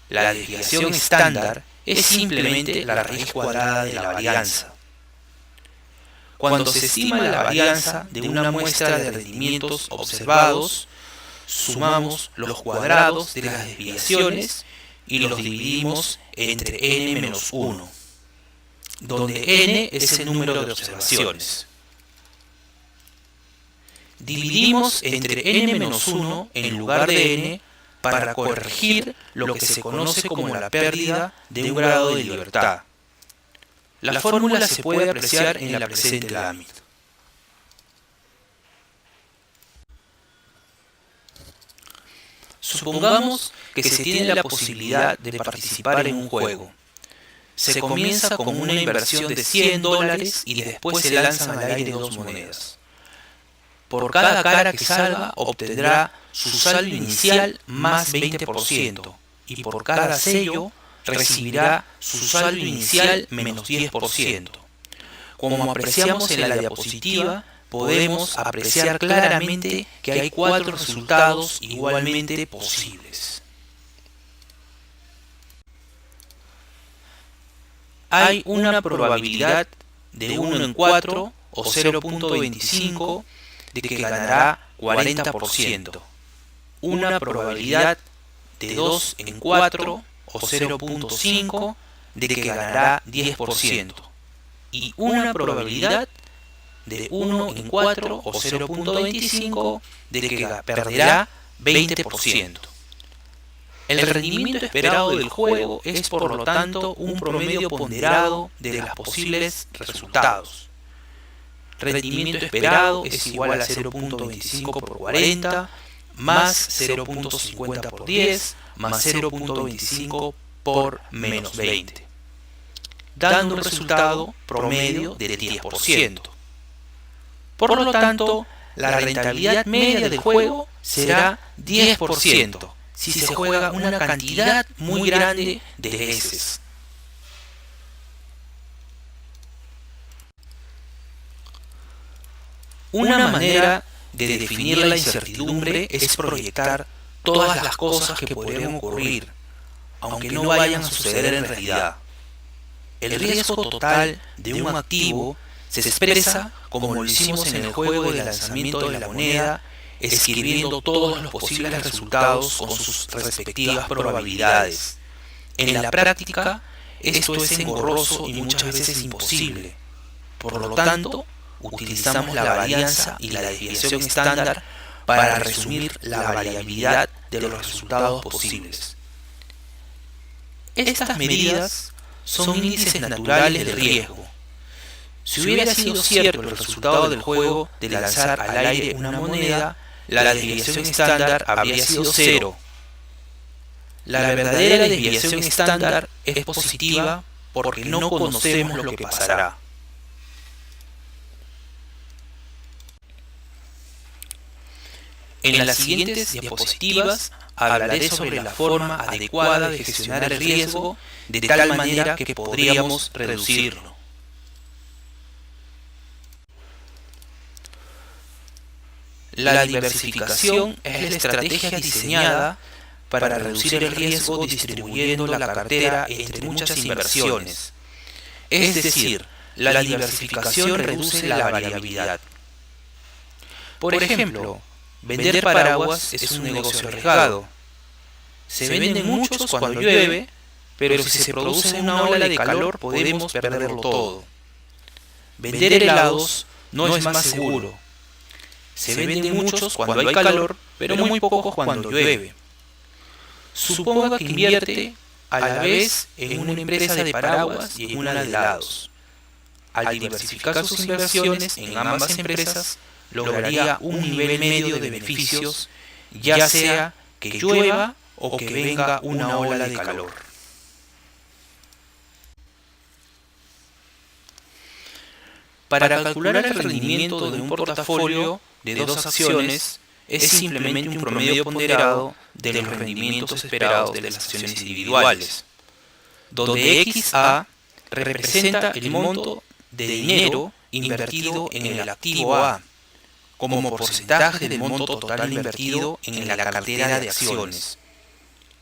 La desviación estándar es simplemente la raíz cuadrada de la varianza. Cuando se estima la varianza de una muestra de rendimientos observados, sumamos los cuadrados de las desviaciones y los dividimos entre n-1, donde n es el número de observaciones. Dividimos entre n-1 en lugar de n para corregir lo que se conoce como la pérdida de un grado de libertad. La fórmula se puede apreciar en la presente lámina. Supongamos que se tiene la posibilidad de participar en un juego. Se comienza con una inversión de $100 y después se lanzan al aire dos monedas. Por cada cara que salga obtendrá su saldo inicial más 20% y por cada sello recibirá su saldo inicial menos 10%. Como apreciamos en la diapositiva, podemos apreciar claramente que hay 4 resultados igualmente posibles. Hay una probabilidad de 1 en 4 o 0.25 de que ganará 40%, una probabilidad de 2 en 4 o 0.5 de que ganará 10% y una probabilidad de 1 en 4 o 0.25 de que perderá 20%. El rendimiento esperado del juego es por lo tanto un promedio ponderado de los posibles resultados. Rendimiento esperado es igual a 0.25 por 40 más 0.50 por 10 más 0.25 por menos 20, dando un resultado promedio de 10%. Por lo tanto, la rentabilidad media del juego será 10% si se juega una cantidad muy grande de veces. Una manera de definir la incertidumbre es proyectar todas las cosas que podrían ocurrir, aunque no vayan a suceder en realidad. El riesgo total de un activo se expresa como lo hicimos en el juego de lanzamiento de la moneda, escribiendo todos los posibles resultados con sus respectivas probabilidades. En la práctica, esto es engorroso y muchas veces imposible. Por lo tanto, utilizamos la varianza y la desviación estándar para resumir la variabilidad de los resultados posibles. Estas medidas son índices naturales de riesgo. Si hubiera sido cierto el resultado del juego de lanzar al aire una moneda, la desviación estándar habría sido 0. La verdadera desviación estándar es positiva porque no conocemos lo que pasará. En las siguientes diapositivas hablaré sobre la forma adecuada de gestionar el riesgo de tal manera que podríamos reducirlo. La diversificación es la estrategia diseñada para reducir el riesgo distribuyendo la cartera entre muchas inversiones. Es decir, la diversificación reduce la variabilidad. Por ejemplo, vender paraguas es un negocio arriesgado. Se venden muchos cuando llueve, pero si se produce una ola de calor podemos perderlo todo. Vender helados no es más seguro. Se venden muchos cuando hay calor, pero muy pocos cuando llueve. Suponga que invierte a la vez en una empresa de paraguas y en una de helados. Al diversificar sus inversiones en ambas empresas, lograría un nivel medio de beneficios, ya sea que llueva o que venga una ola de calor. Para calcular el rendimiento de un portafolio de dos acciones, es simplemente un promedio ponderado de los rendimientos esperados de las acciones individuales, donde XA representa el monto de dinero invertido en el activo A, como porcentaje del monto total invertido en la cartera de acciones.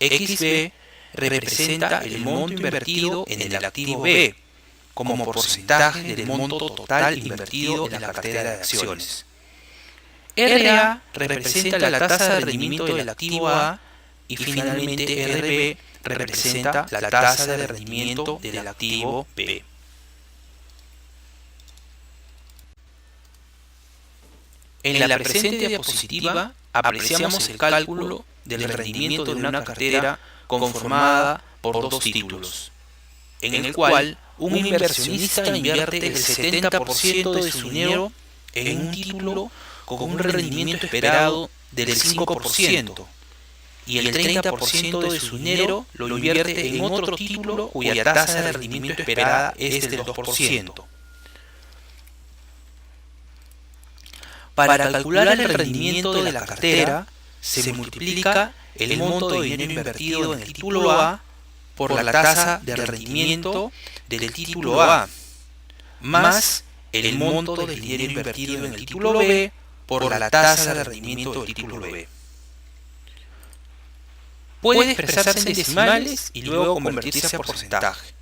XB representa el monto invertido en el activo B, como porcentaje del monto total invertido en la cartera de acciones. RA representa la tasa de rendimiento del activo A y finalmente RB representa la tasa de rendimiento del activo B. En la presente diapositiva apreciamos el cálculo del rendimiento de una cartera conformada por dos títulos, en el cual un inversionista invierte el 70% de su dinero en un título con un rendimiento esperado del 5% y el 30% de su dinero lo invierte en otro título cuya tasa de rendimiento esperada es del 2%. Para calcular el rendimiento de la cartera, se multiplica el monto de dinero invertido en el título A por la tasa de rendimiento del título A, más el monto del dinero invertido en el título B por la tasa de rendimiento del título B. Puede expresarse en decimales y luego convertirse a porcentaje.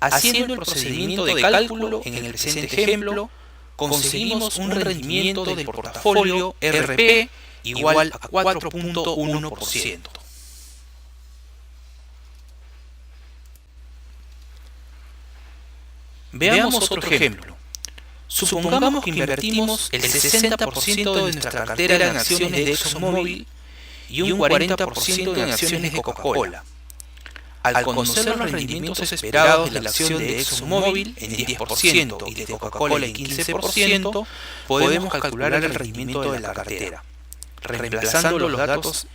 Haciendo el procedimiento de cálculo en el presente ejemplo, conseguimos un rendimiento del portafolio RP igual a 4.1%. Veamos otro ejemplo. Supongamos que invertimos el 60% de nuestra cartera en acciones de ExxonMobil y un 40% en acciones de Coca-Cola. Al conocer los rendimientos esperados de la acción de ExxonMobil en 10% y de Coca-Cola en 15%, podemos calcular el rendimiento de la cartera. Reemplazando los datos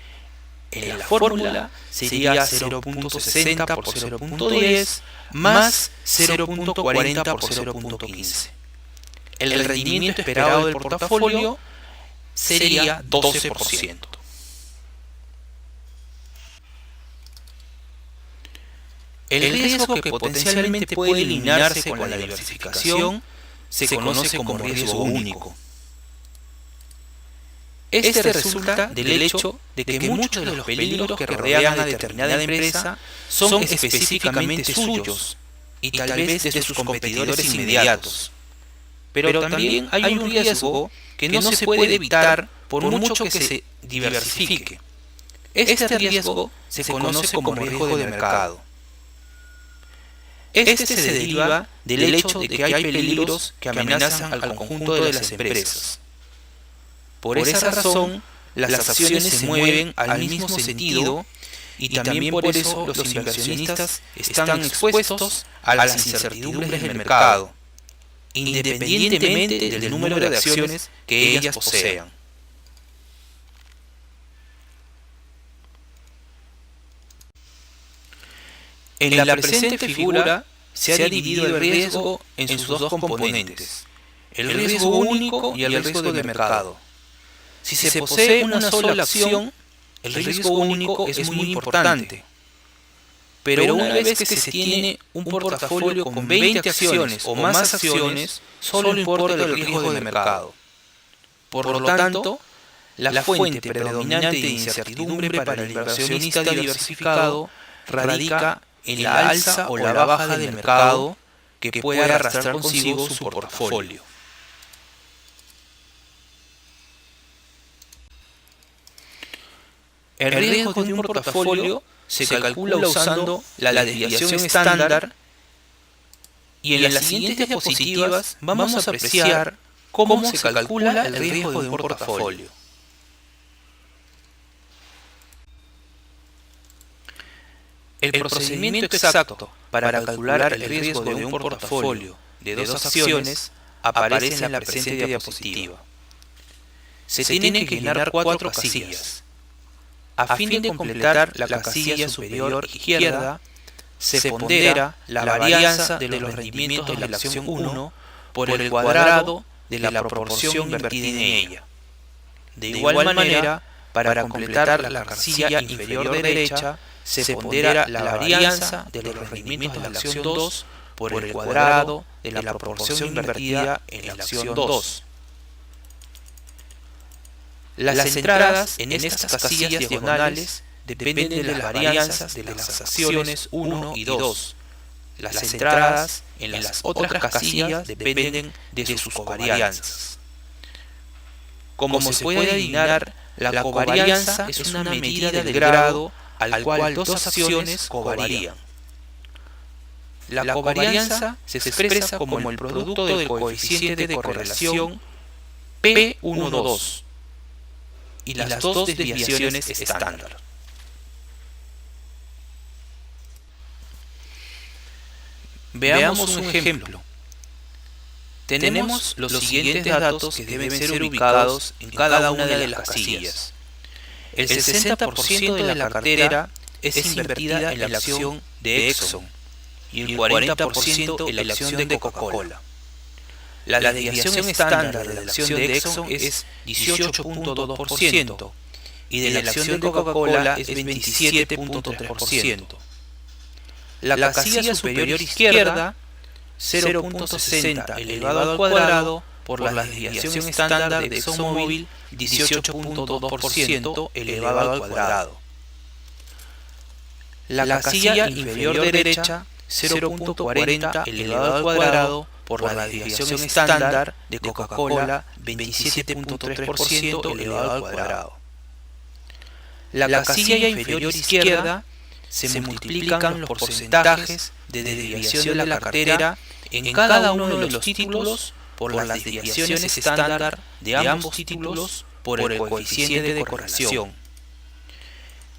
en la fórmula sería 0.60 por 0.10 más 0.40 por 0.15. El rendimiento esperado del portafolio sería 12%. El riesgo que potencialmente puede eliminarse con la diversificación se conoce como riesgo único. Este resulta del hecho de que muchos de los peligros que rodean a determinada empresa son específicamente suyos y tal vez de sus competidores inmediatos. Pero también hay un riesgo que no se puede evitar por mucho que se diversifique. Este riesgo se conoce como riesgo de mercado. Este se deriva del hecho de que hay peligros que amenazan al conjunto de las empresas. Por esa razón, las acciones se mueven al mismo sentido y también por eso los inversionistas están expuestos a las incertidumbres del mercado, independientemente del número de acciones que ellas posean. En la presente figura se ha dividido el riesgo en sus dos componentes, el riesgo único y el riesgo de mercado. Si se posee una sola acción, el riesgo único es muy importante. Pero una vez que se tiene un portafolio con 20 acciones o más acciones, solo importa el riesgo de mercado. Por lo tanto, la fuente predominante de incertidumbre para el inversionista diversificado radica en la alza o la baja del mercado que puede arrastrar consigo su portafolio. El riesgo de un portafolio se calcula usando la desviación estándar y en las siguientes diapositivas vamos a apreciar cómo se calcula el riesgo de un portafolio. El procedimiento exacto para calcular el riesgo de un portafolio de dos acciones aparece en la presente diapositiva. Se tienen que llenar 4 casillas. A fin de completar la casilla superior izquierda, se pondera la varianza de los rendimientos de la acción 1 por el cuadrado de la proporción invertida en ella. De igual manera, para completar la casilla inferior derecha, se pondera la varianza de los rendimientos de la acción 2 por el cuadrado de la proporción invertida en la acción 2. Las entradas en estas casillas diagonales dependen de las varianzas de las acciones 1 y 2. Las entradas en las otras casillas dependen de sus covarianzas. Como se puede adivinar, la covarianza es una medida del grado al cual dos acciones covarían. La covarianza se expresa como el producto del coeficiente de correlación P12 y las dos desviaciones estándar. Veamos un ejemplo. Tenemos los siguientes datos que deben ser ubicados en cada una de las casillas. El 60% de la cartera es invertida en la acción de Exxon y el 40% en la acción de Coca-Cola. La desviación estándar de la acción de Exxon es 18.2% y de la acción de Coca-Cola es 27.3%. La casilla superior izquierda, 0.60 elevado al cuadrado por la desviación estándar de ExxonMobil, 18.2% elevado al cuadrado. La casilla inferior derecha, 0.40 elevado al cuadrado por la desviación estándar de Coca-Cola, 27.3% elevado al cuadrado. La casilla inferior izquierda se multiplican los porcentajes de desviación de la cartera en cada uno de los títulos por las desviaciones estándar de ambos títulos por el coeficiente de correlación.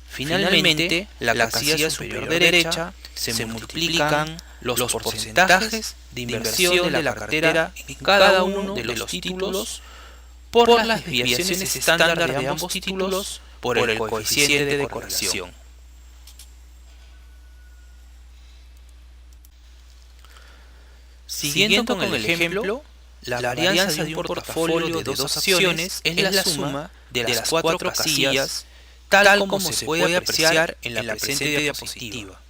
Finalmente, la casilla superior derecha se multiplican los porcentajes de inversión de la cartera en cada uno de los títulos por las desviaciones estándar de ambos títulos por el coeficiente de correlación. Siguiendo con el ejemplo, la varianza de un portafolio de dos acciones es la suma de las cuatro casillas, tal como se puede apreciar en la presente diapositiva.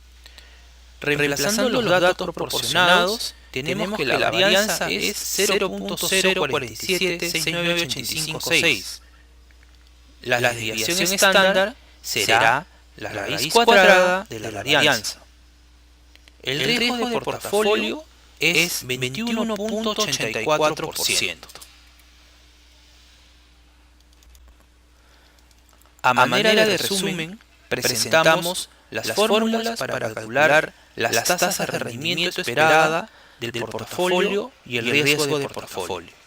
Reemplazando los datos proporcionados, tenemos que la varianza es 0.04769856. La desviación estándar será la raíz cuadrada de la varianza. El riesgo de portafolio es 21.84%. A manera de resumen, presentamos las fórmulas para calcular las tasas de rendimiento esperada del portafolio y el riesgo de portafolio.